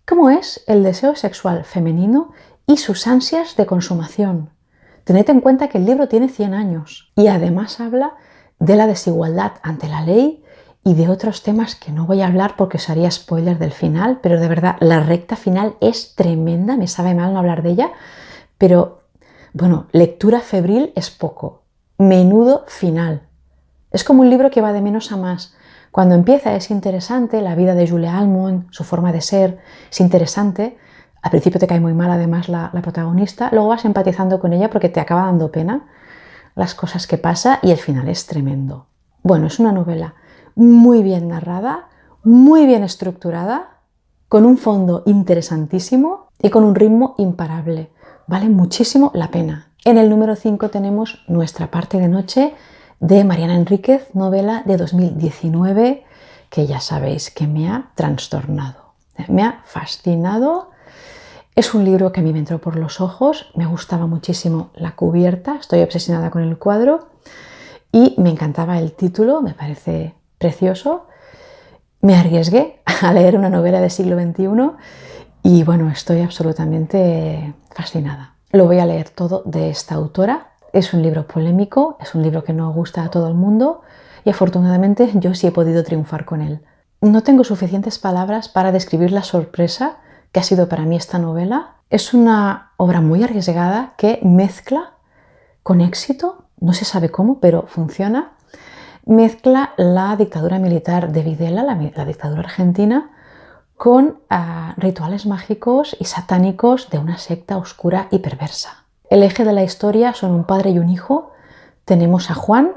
como es el deseo sexual femenino y sus ansias de consumación. Tened en cuenta que el libro tiene 100 años y además habla de la desigualdad ante la ley y de otros temas que no voy a hablar porque os haría spoiler del final, pero de verdad la recta final es tremenda, me sabe mal no hablar de ella, pero bueno, lectura febril es poco, menudo final. Es como un libro que va de menos a más. Cuando empieza es interesante, la vida de Julia Almond, su forma de ser, es interesante. Al principio te cae muy mal además la protagonista, luego vas empatizando con ella porque te acaba dando pena las cosas que pasa y el final es tremendo. Bueno, es una novela muy bien narrada, muy bien estructurada, con un fondo interesantísimo y con un ritmo imparable. Vale muchísimo la pena. En el número 5 tenemos Nuestra parte de noche de Mariana Enríquez, novela de 2019, que ya sabéis que me ha trastornado, me ha fascinado. Es un libro que a mí me entró por los ojos, me gustaba muchísimo la cubierta, estoy obsesionada con el cuadro y me encantaba el título, me parece precioso. Me arriesgué a leer una novela del siglo XXI y bueno, estoy absolutamente fascinada. Lo voy a leer todo de esta autora. Es un libro polémico, es un libro que no gusta a todo el mundo y afortunadamente yo sí he podido triunfar con él. No tengo suficientes palabras para describir la sorpresa que ha sido para mí esta novela. Es una obra muy arriesgada que mezcla con éxito, no se sabe cómo, pero funciona. Mezcla la dictadura militar de Videla, la dictadura argentina, con rituales mágicos y satánicos de una secta oscura y perversa. El eje de la historia son un padre y un hijo. Tenemos a Juan,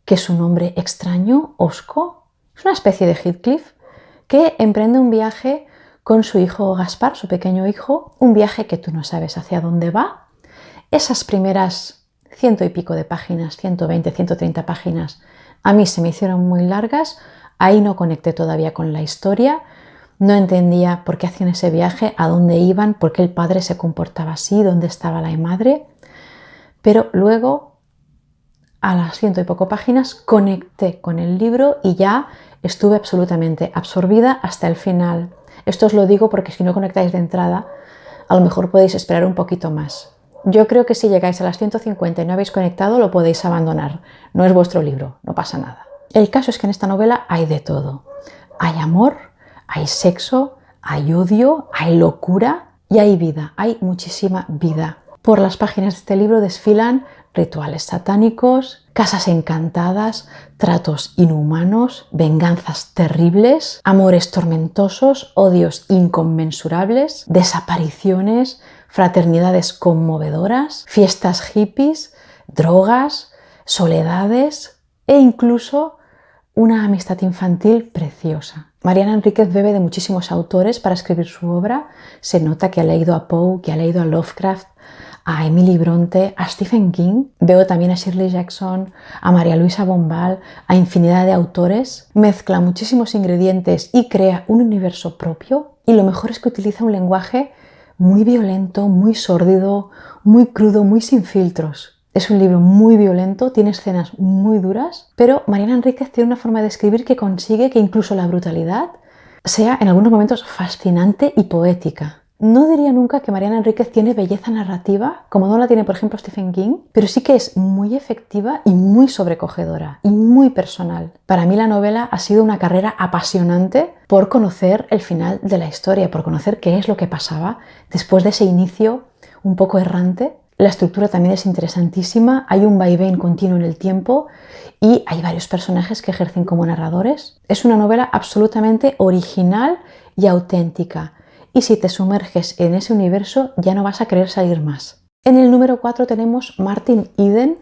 que es un hombre extraño, hosco, es una especie de Heathcliff, que emprende un viaje con su hijo Gaspar, su pequeño hijo, un viaje que tú no sabes hacia dónde va. Esas primeras 100 y pico de páginas, 120, 130 páginas, a mí se me hicieron muy largas, ahí no conecté todavía con la historia, no entendía por qué hacían ese viaje, a dónde iban, por qué el padre se comportaba así, dónde estaba la madre, pero luego a las 100 y poco páginas conecté con el libro y ya estuve absolutamente absorbida hasta el final. Esto os lo digo porque si no conectáis de entrada, a lo mejor podéis esperar un poquito más. Yo creo que si llegáis a las 150 y no habéis conectado, lo podéis abandonar. No es vuestro libro, no pasa nada. El caso es que en esta novela hay de todo. Hay amor, hay sexo, hay odio, hay locura y hay vida. Hay muchísima vida. Por las páginas de este libro desfilan rituales satánicos, casas encantadas, tratos inhumanos, venganzas terribles, amores tormentosos, odios inconmensurables, desapariciones, fraternidades conmovedoras, fiestas hippies, drogas, soledades e incluso una amistad infantil preciosa. Mariana Enríquez bebe de muchísimos autores para escribir su obra. Se nota que ha leído a Poe, que ha leído a Lovecraft, a Emily Bronte, a Stephen King. Veo también a Shirley Jackson, a María Luisa Bombal, a infinidad de autores. Mezcla muchísimos ingredientes y crea un universo propio Y lo mejor es que utiliza un lenguaje muy violento, muy sórdido, muy crudo, muy sin filtros. Es un libro muy violento, tiene escenas muy duras, pero Mariana Enríquez tiene una forma de escribir que consigue que incluso la brutalidad sea en algunos momentos fascinante y poética. No diría nunca que Mariana Enríquez tiene belleza narrativa, como no la tiene, por ejemplo, Stephen King, pero sí que es muy efectiva y muy sobrecogedora y muy personal. Para mí la novela ha sido una carrera apasionante por conocer el final de la historia, por conocer qué es lo que pasaba después de ese inicio un poco errante. La estructura también es interesantísima, hay un vaivén continuo en el tiempo y hay varios personajes que ejercen como narradores. Es una novela absolutamente original y auténtica. Y si te sumerges en ese universo ya no vas a querer salir más. En el número 4 tenemos Martin Eden,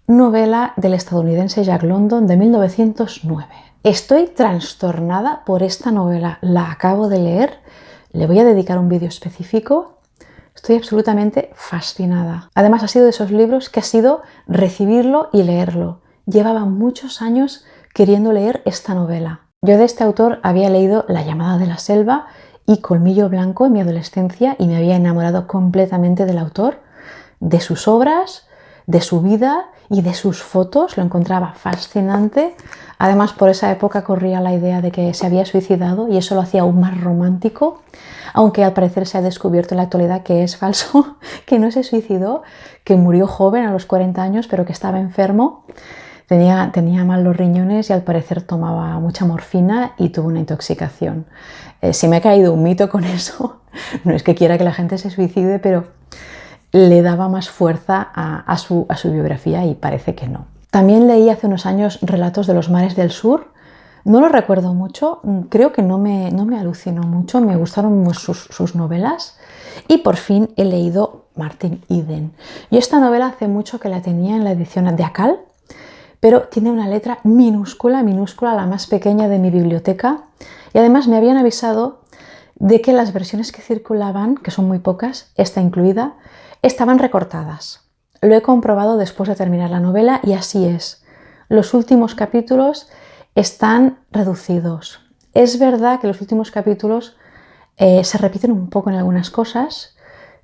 novela del estadounidense Jack London de 1909. Estoy trastornada por esta novela, la acabo de leer, le voy a dedicar un vídeo específico. Estoy absolutamente fascinada. Además ha sido de esos libros que ha sido recibirlo y leerlo. Llevaba muchos años queriendo leer esta novela. Yo de este autor había leído La llamada de la selva y Colmillo Blanco en mi adolescencia y me había enamorado completamente del autor, de sus obras, de su vida y de sus fotos. Lo encontraba fascinante. Además, por esa época corría la idea de que se había suicidado y eso lo hacía aún más romántico, aunque al parecer se ha descubierto en la actualidad que es falso, que no se suicidó, que murió joven a los 40 años, pero que estaba enfermo. Tenía mal los riñones y al parecer tomaba mucha morfina y tuvo una intoxicación. Se me ha caído un mito con eso. No es que quiera que la gente se suicide, pero le daba más fuerza a su biografía y parece que no. También leí hace unos años Relatos de los mares del sur. No lo recuerdo mucho, creo que no me alucinó mucho, me gustaron sus novelas y por fin he leído Martin Eden. Yo esta novela hace mucho que la tenía en la edición de Akal, pero tiene una letra minúscula, minúscula, la más pequeña de mi biblioteca y además me habían avisado de que las versiones que circulaban, que son muy pocas, esta incluida, estaban recortadas. Lo he comprobado después de terminar la novela y así es. Los últimos capítulos están reducidos. Es verdad que los últimos capítulos se repiten un poco en algunas cosas,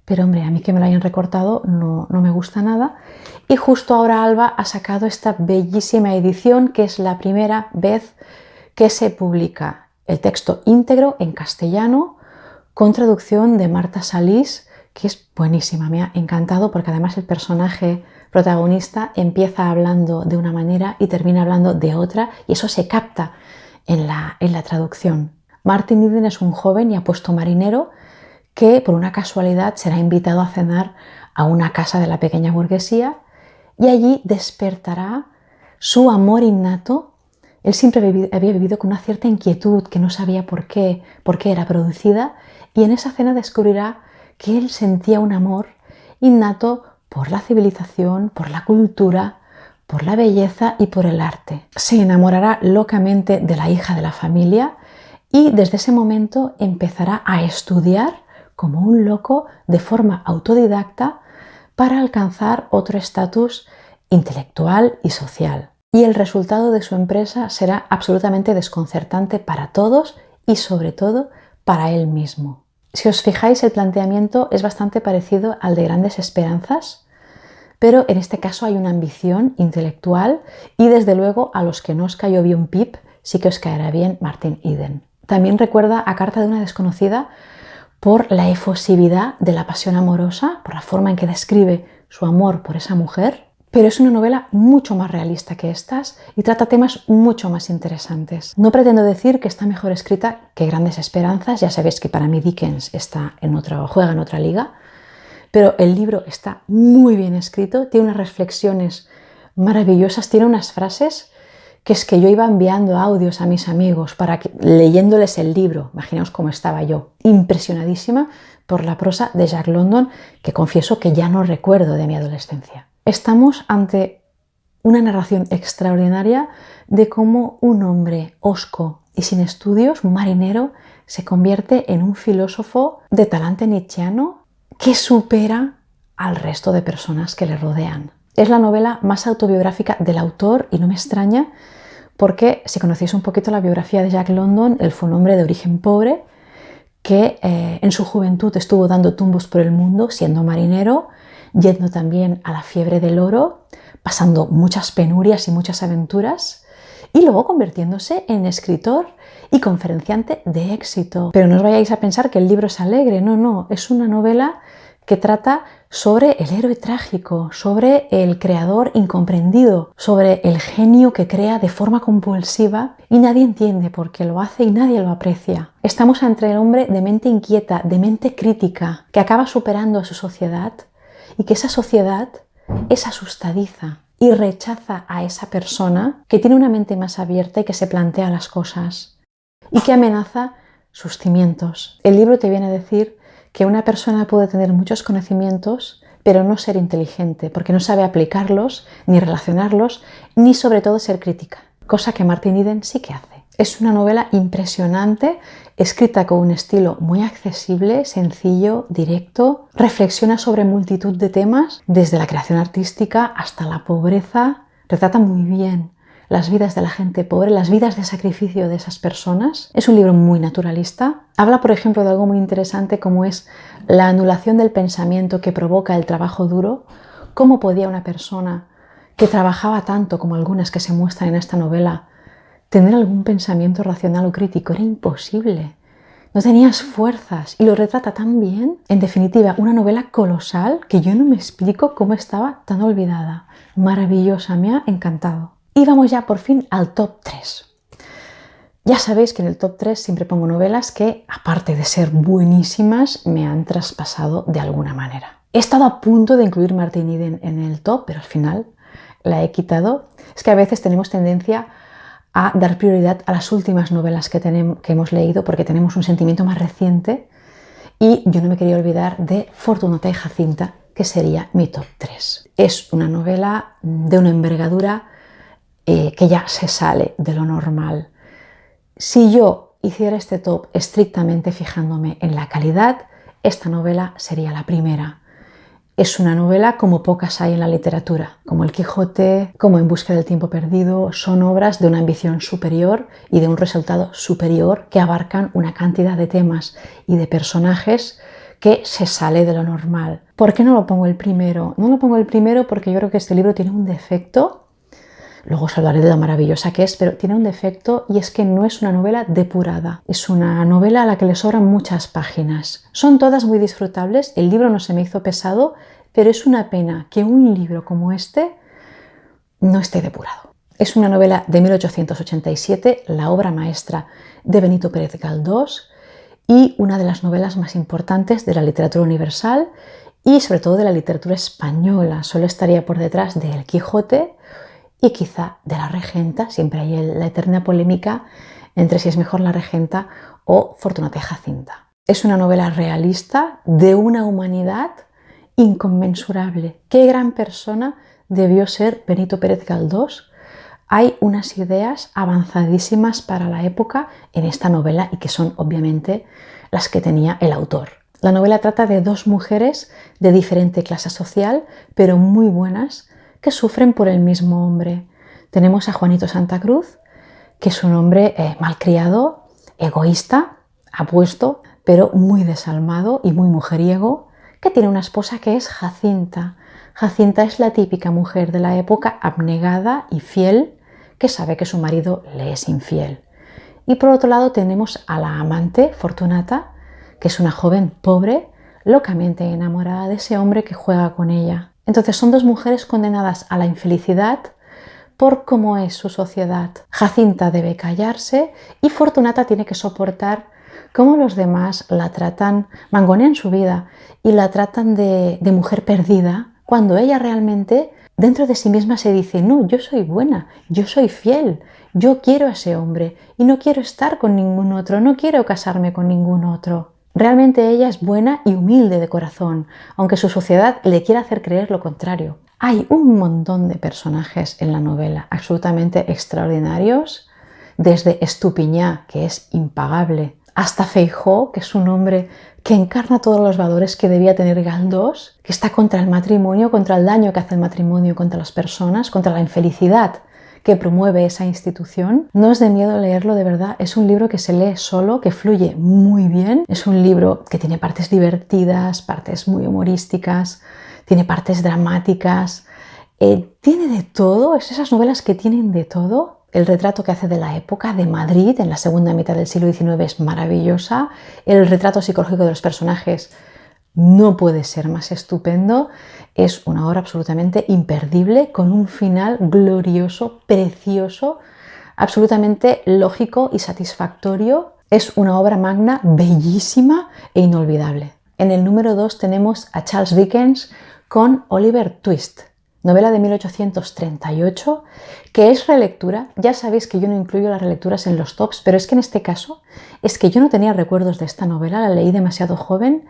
pero hombre, a mí que me lo hayan recortado no me gusta nada. Y justo ahora Alba ha sacado esta bellísima edición, que es la primera vez que se publica el texto íntegro en castellano con traducción de Marta Salís, que es buenísima, me ha encantado porque además el personaje protagonista empieza hablando de una manera y termina hablando de otra y eso se capta en la traducción. Martin Eden es un joven y apuesto marinero que por una casualidad será invitado a cenar a una casa de la pequeña burguesía y allí despertará su amor innato. Él siempre había vivido con una cierta inquietud que no sabía por qué era producida y en esa cena descubrirá que él sentía un amor innato por la civilización, por la cultura, por la belleza y por el arte. Se enamorará locamente de la hija de la familia y desde ese momento empezará a estudiar como un loco de forma autodidacta para alcanzar otro estatus intelectual y social. Y el resultado de su empresa será absolutamente desconcertante para todos y sobre todo para él mismo. Si os fijáis, el planteamiento es bastante parecido al de Grandes Esperanzas, pero en este caso hay una ambición intelectual y desde luego a los que no os cayó bien Pip, sí que os caerá bien Martin Eden. También recuerda a Carta de una desconocida por la efusividad de la pasión amorosa, por la forma en que describe su amor por esa mujer, pero es una novela mucho más realista que estas y trata temas mucho más interesantes. No pretendo decir que está mejor escrita que Grandes Esperanzas, ya sabéis que para mí Dickens juega en otra liga, pero el libro está muy bien escrito, tiene unas reflexiones maravillosas, tiene unas frases que es que yo iba enviando audios a mis amigos leyéndoles el libro, imaginaos cómo estaba yo, impresionadísima por la prosa de Jack London, que confieso que ya no recuerdo de mi adolescencia. Estamos ante una narración extraordinaria de cómo un hombre hosco y sin estudios, un marinero, se convierte en un filósofo de talante nietzscheano que supera al resto de personas que le rodean. Es la novela más autobiográfica del autor y no me extraña porque si conocéis un poquito la biografía de Jack London, él fue un hombre de origen pobre que en su juventud estuvo dando tumbos por el mundo, siendo marinero, yendo también a la fiebre del oro, pasando muchas penurias y muchas aventuras, y luego convirtiéndose en escritor y conferenciante de éxito. Pero no os vayáis a pensar que el libro es alegre, no, es una novela que trata sobre el héroe trágico, sobre el creador incomprendido, sobre el genio que crea de forma compulsiva y nadie entiende por qué lo hace y nadie lo aprecia. Estamos ante el hombre de mente inquieta, de mente crítica, que acaba superando a su sociedad y que esa sociedad es asustadiza y rechaza a esa persona que tiene una mente más abierta y que se plantea las cosas y que amenaza sus cimientos. El libro te viene a decir que una persona puede tener muchos conocimientos, pero no ser inteligente, porque no sabe aplicarlos, ni relacionarlos, ni sobre todo ser crítica, cosa que Martin Eden sí que hace. Es una novela impresionante, escrita con un estilo muy accesible, sencillo, directo, reflexiona sobre multitud de temas, desde la creación artística hasta la pobreza, retrata muy bien las vidas de la gente pobre, las vidas de sacrificio de esas personas. Es un libro muy naturalista. Habla, por ejemplo, de algo muy interesante como es la anulación del pensamiento que provoca el trabajo duro. ¿Cómo podía una persona que trabajaba tanto como algunas que se muestran en esta novela tener algún pensamiento racional o crítico? Era imposible. No tenías fuerzas y lo retrata tan bien. En definitiva, una novela colosal que yo no me explico cómo estaba tan olvidada. Maravillosa, me ha encantado. Y vamos ya por fin al top 3. Ya sabéis que en el top 3 siempre pongo novelas que, aparte de ser buenísimas, me han traspasado de alguna manera. He estado a punto de incluir Martin Eden en el top, pero al final la he quitado. Es que a veces tenemos tendencia a dar prioridad a las últimas novelas que hemos leído porque tenemos un sentimiento más reciente y yo no me quería olvidar de Fortunata y Jacinta, que sería mi top 3. Es una novela de una envergadura que ya se sale de lo normal. Si yo hiciera este top estrictamente fijándome en la calidad, esta novela sería la primera. Es una novela como pocas hay en la literatura, como El Quijote, como En busca del tiempo perdido. Son obras de una ambición superior y de un resultado superior que abarcan una cantidad de temas y de personajes que se sale de lo normal. ¿Por qué no lo pongo el primero? No lo pongo el primero porque yo creo que este libro tiene un defecto. Luego os hablaré de lo maravillosa que es, pero tiene un defecto y es que no es una novela depurada. Es una novela a la que le sobran muchas páginas. Son todas muy disfrutables, el libro no se me hizo pesado, pero es una pena que un libro como este no esté depurado. Es una novela de 1887, la obra maestra de Benito Pérez Galdós y una de las novelas más importantes de la literatura universal y sobre todo de la literatura española. Solo estaría por detrás de El Quijote y quizá de La Regenta. Siempre hay la eterna polémica entre si es mejor La Regenta o Fortunata y Jacinta. Es una novela realista de una humanidad inconmensurable. Qué gran persona debió ser Benito Pérez Galdós. Hay unas ideas avanzadísimas para la época en esta novela y que son obviamente las que tenía el autor. La novela trata de dos mujeres de diferente clase social, pero muy buenas, que sufren por el mismo hombre. Tenemos a Juanito Santa Cruz, que es un hombre malcriado, egoísta, apuesto, pero muy desalmado y muy mujeriego, que tiene una esposa que es Jacinta. Jacinta es la típica mujer de la época, abnegada y fiel, que sabe que su marido le es infiel. Y por otro lado tenemos a la amante, Fortunata, que es una joven pobre, locamente enamorada de ese hombre que juega con ella. Entonces son dos mujeres condenadas a la infelicidad por cómo es su sociedad. Jacinta debe callarse y Fortunata tiene que soportar cómo los demás la tratan, mangonean su vida y la tratan de mujer perdida, cuando ella realmente dentro de sí misma se dice: no, yo soy buena, yo soy fiel, yo quiero a ese hombre y no quiero estar con ningún otro, no quiero casarme con ningún otro. Realmente ella es buena y humilde de corazón, aunque su sociedad le quiera hacer creer lo contrario. Hay un montón de personajes en la novela absolutamente extraordinarios, desde Estupiñá, que es impagable, hasta Feijóo, que es un hombre que encarna todos los valores que debía tener Galdós, que está contra el matrimonio, contra el daño que hace el matrimonio contra las personas, contra la infelicidad que promueve esa institución. No os dé miedo leerlo, de verdad. Es un libro que se lee solo, que fluye muy bien. Es un libro que tiene partes divertidas, partes muy humorísticas, tiene partes dramáticas, tiene de todo. Es esas novelas que tienen de todo. El retrato que hace de la época de Madrid en la segunda mitad del siglo XIX es maravillosa. El retrato psicológico de los personajes no puede ser más estupendo. Es una obra absolutamente imperdible, con un final glorioso, precioso, absolutamente lógico y satisfactorio. Es una obra magna, bellísima e inolvidable. En el número 2 tenemos a Charles Dickens con Oliver Twist, novela de 1838, que es relectura. Ya sabéis que yo no incluyo las relecturas en los tops, pero es que en este caso es que yo no tenía recuerdos de esta novela, la leí demasiado joven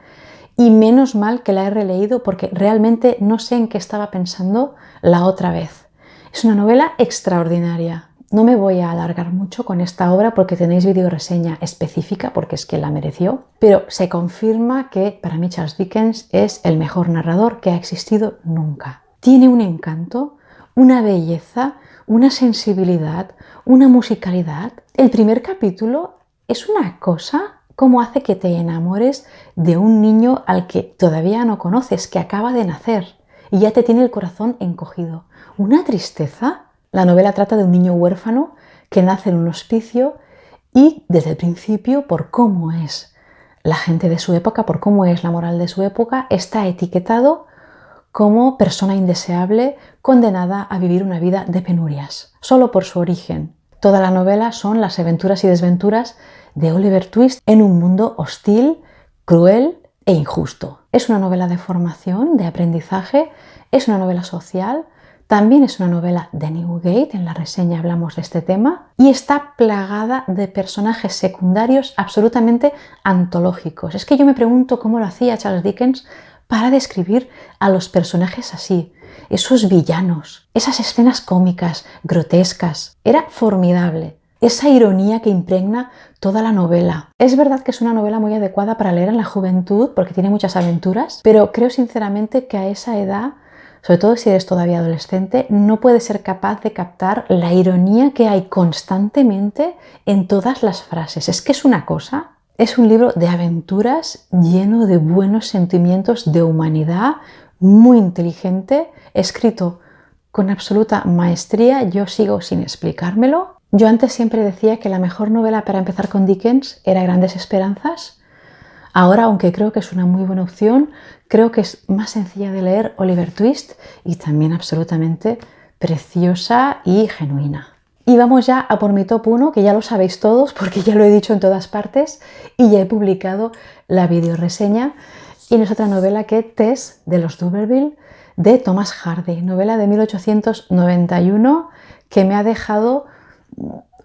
y menos mal que la he releído porque realmente no sé en qué estaba pensando la otra vez. Es una novela extraordinaria. No me voy a alargar mucho con esta obra porque tenéis video reseña específica porque es que la mereció, pero se confirma que para mí Charles Dickens es el mejor narrador que ha existido nunca. Tiene un encanto, una belleza, una sensibilidad, una musicalidad. El primer capítulo es una cosa como hace que te enamores de un niño al que todavía no conoces, que acaba de nacer y ya te tiene el corazón encogido. Una tristeza. La novela trata de un niño huérfano que nace en un hospicio y desde el principio, por cómo es la gente de su época, por cómo es la moral de su época, está etiquetado como persona indeseable, condenada a vivir una vida de penurias, solo por su origen. Toda la novela son las aventuras y desventuras de Oliver Twist en un mundo hostil, cruel e injusto. Es una novela de formación, de aprendizaje, es una novela social, también es una novela de Newgate, en la reseña hablamos de este tema, y está plagada de personajes secundarios absolutamente antológicos. Es que yo me pregunto cómo lo hacía Charles Dickens para describir a los personajes así, esos villanos, esas escenas cómicas, grotescas. Era formidable. Esa ironía que impregna toda la novela. Es verdad que es una novela muy adecuada para leer en la juventud porque tiene muchas aventuras, pero creo sinceramente que a esa edad, sobre todo si eres todavía adolescente, no puedes ser capaz de captar la ironía que hay constantemente en todas las frases. Es que es una cosa. Es un libro de aventuras lleno de buenos sentimientos de humanidad, muy inteligente, escrito con absoluta maestría. Yo sigo sin explicármelo. Yo antes siempre decía que la mejor novela para empezar con Dickens era Grandes Esperanzas. Ahora, aunque creo que es una muy buena opción, creo que es más sencilla de leer Oliver Twist y también absolutamente preciosa y genuina. Y vamos ya a por mi top 1, que ya lo sabéis todos porque ya lo he dicho en todas partes y ya he publicado la videoreseña. Y no es otra novela que Tess de los D'Urberville de Thomas Hardy, novela de 1891 que me ha dejado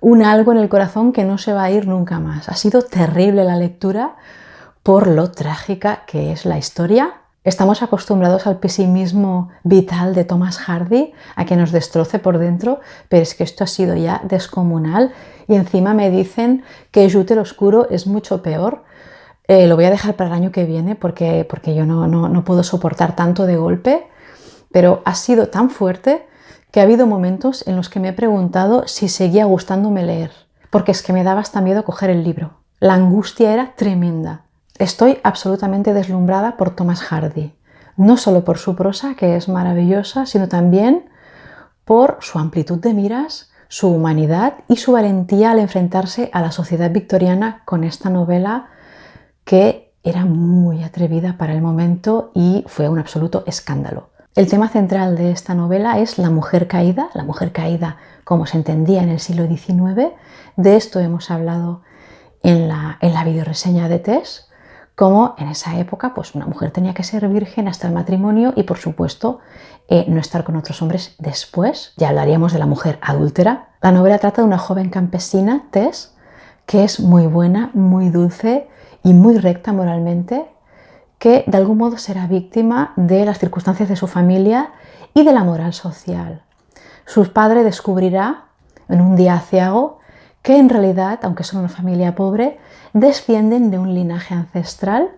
un algo en el corazón que no se va a ir nunca más. Ha sido terrible la lectura por lo trágica que es la historia. Estamos acostumbrados al pesimismo vital de Thomas Hardy, a que nos destroce por dentro, pero es que esto ha sido ya descomunal y encima me dicen que Jute el Oscuro es mucho peor. Lo voy a dejar para el año que viene porque yo no puedo soportar tanto de golpe, pero ha sido tan fuerte que ha habido momentos en los que me he preguntado si seguía gustándome leer, porque es que me daba hasta miedo coger el libro. La angustia era tremenda. Estoy absolutamente deslumbrada por Thomas Hardy, no solo por su prosa, que es maravillosa, sino también por su amplitud de miras, su humanidad y su valentía al enfrentarse a la sociedad victoriana con esta novela que era muy atrevida para el momento y fue un absoluto escándalo. El tema central de esta novela es la mujer caída como se entendía en el siglo XIX. De esto hemos hablado en la videoreseña de Tess, como en esa época pues una mujer tenía que ser virgen hasta el matrimonio y por supuesto no estar con otros hombres después. Ya hablaríamos de la mujer adúltera. La novela trata de una joven campesina, Tess, que es muy buena, muy dulce y muy recta moralmente, que de algún modo será víctima de las circunstancias de su familia y de la moral social. Su padre descubrirá en un día aciago que en realidad, aunque son una familia pobre, descienden de un linaje ancestral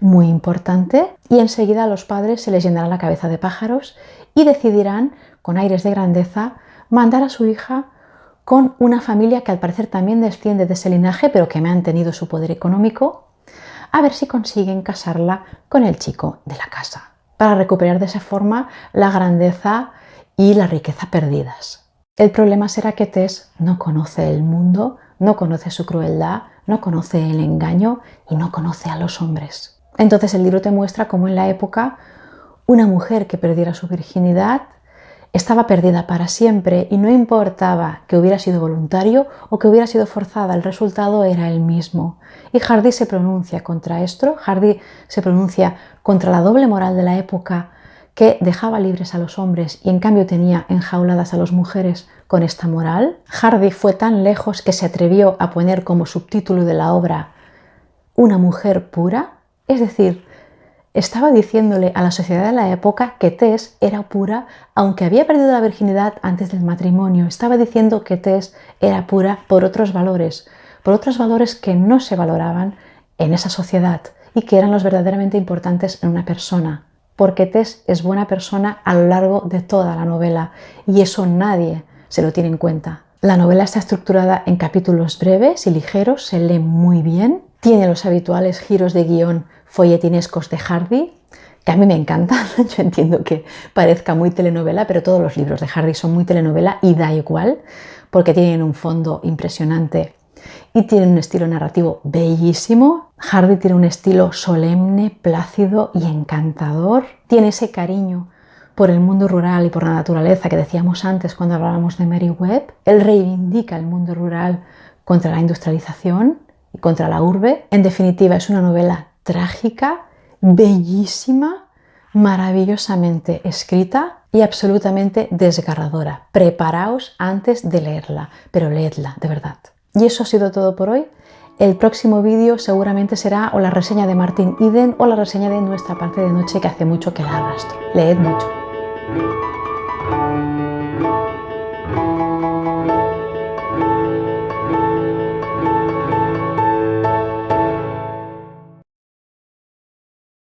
muy importante y enseguida a los padres se les llenará la cabeza de pájaros y decidirán, con aires de grandeza, mandar a su hija con una familia que al parecer también desciende de ese linaje, pero que me han tenido su poder económico, a ver si consiguen casarla con el chico de la casa, para recuperar de esa forma la grandeza y la riqueza perdidas. El problema será que Tess no conoce el mundo, no conoce su crueldad, no conoce el engaño y no conoce a los hombres. Entonces el libro te muestra cómo en la época una mujer que perdiera su virginidad estaba perdida para siempre y no importaba que hubiera sido voluntario o que hubiera sido forzada, el resultado era el mismo. Y Hardy se pronuncia contra esto, Hardy se pronuncia contra la doble moral de la época que dejaba libres a los hombres y en cambio tenía enjauladas a las mujeres con esta moral. Hardy fue tan lejos que se atrevió a poner como subtítulo de la obra una mujer pura, es decir, estaba diciéndole a la sociedad de la época que Tess era pura, aunque había perdido la virginidad antes del matrimonio. Estaba diciendo que Tess era pura por otros valores que no se valoraban en esa sociedad y que eran los verdaderamente importantes en una persona. Porque Tess es buena persona a lo largo de toda la novela y eso nadie se lo tiene en cuenta. La novela está estructurada en capítulos breves y ligeros, se lee muy bien, tiene los habituales giros de guión folletinescos de Hardy, que a mí me encantan. Yo entiendo que parezca muy telenovela, pero todos los libros de Hardy son muy telenovela y da igual, porque tienen un fondo impresionante y tienen un estilo narrativo bellísimo. Hardy tiene un estilo solemne, plácido y encantador. Tiene ese cariño por el mundo rural y por la naturaleza que decíamos antes cuando hablábamos de Mary Webb. Él reivindica el mundo rural contra la industrialización y contra la urbe. En definitiva, es una novela trágica, bellísima, maravillosamente escrita y absolutamente desgarradora. Preparaos antes de leerla, pero leedla, de verdad. Y eso ha sido todo por hoy. El próximo vídeo seguramente será o la reseña de Martin Eden o la reseña de Nuestra parte de noche, que hace mucho que la arrastro. Leed mucho.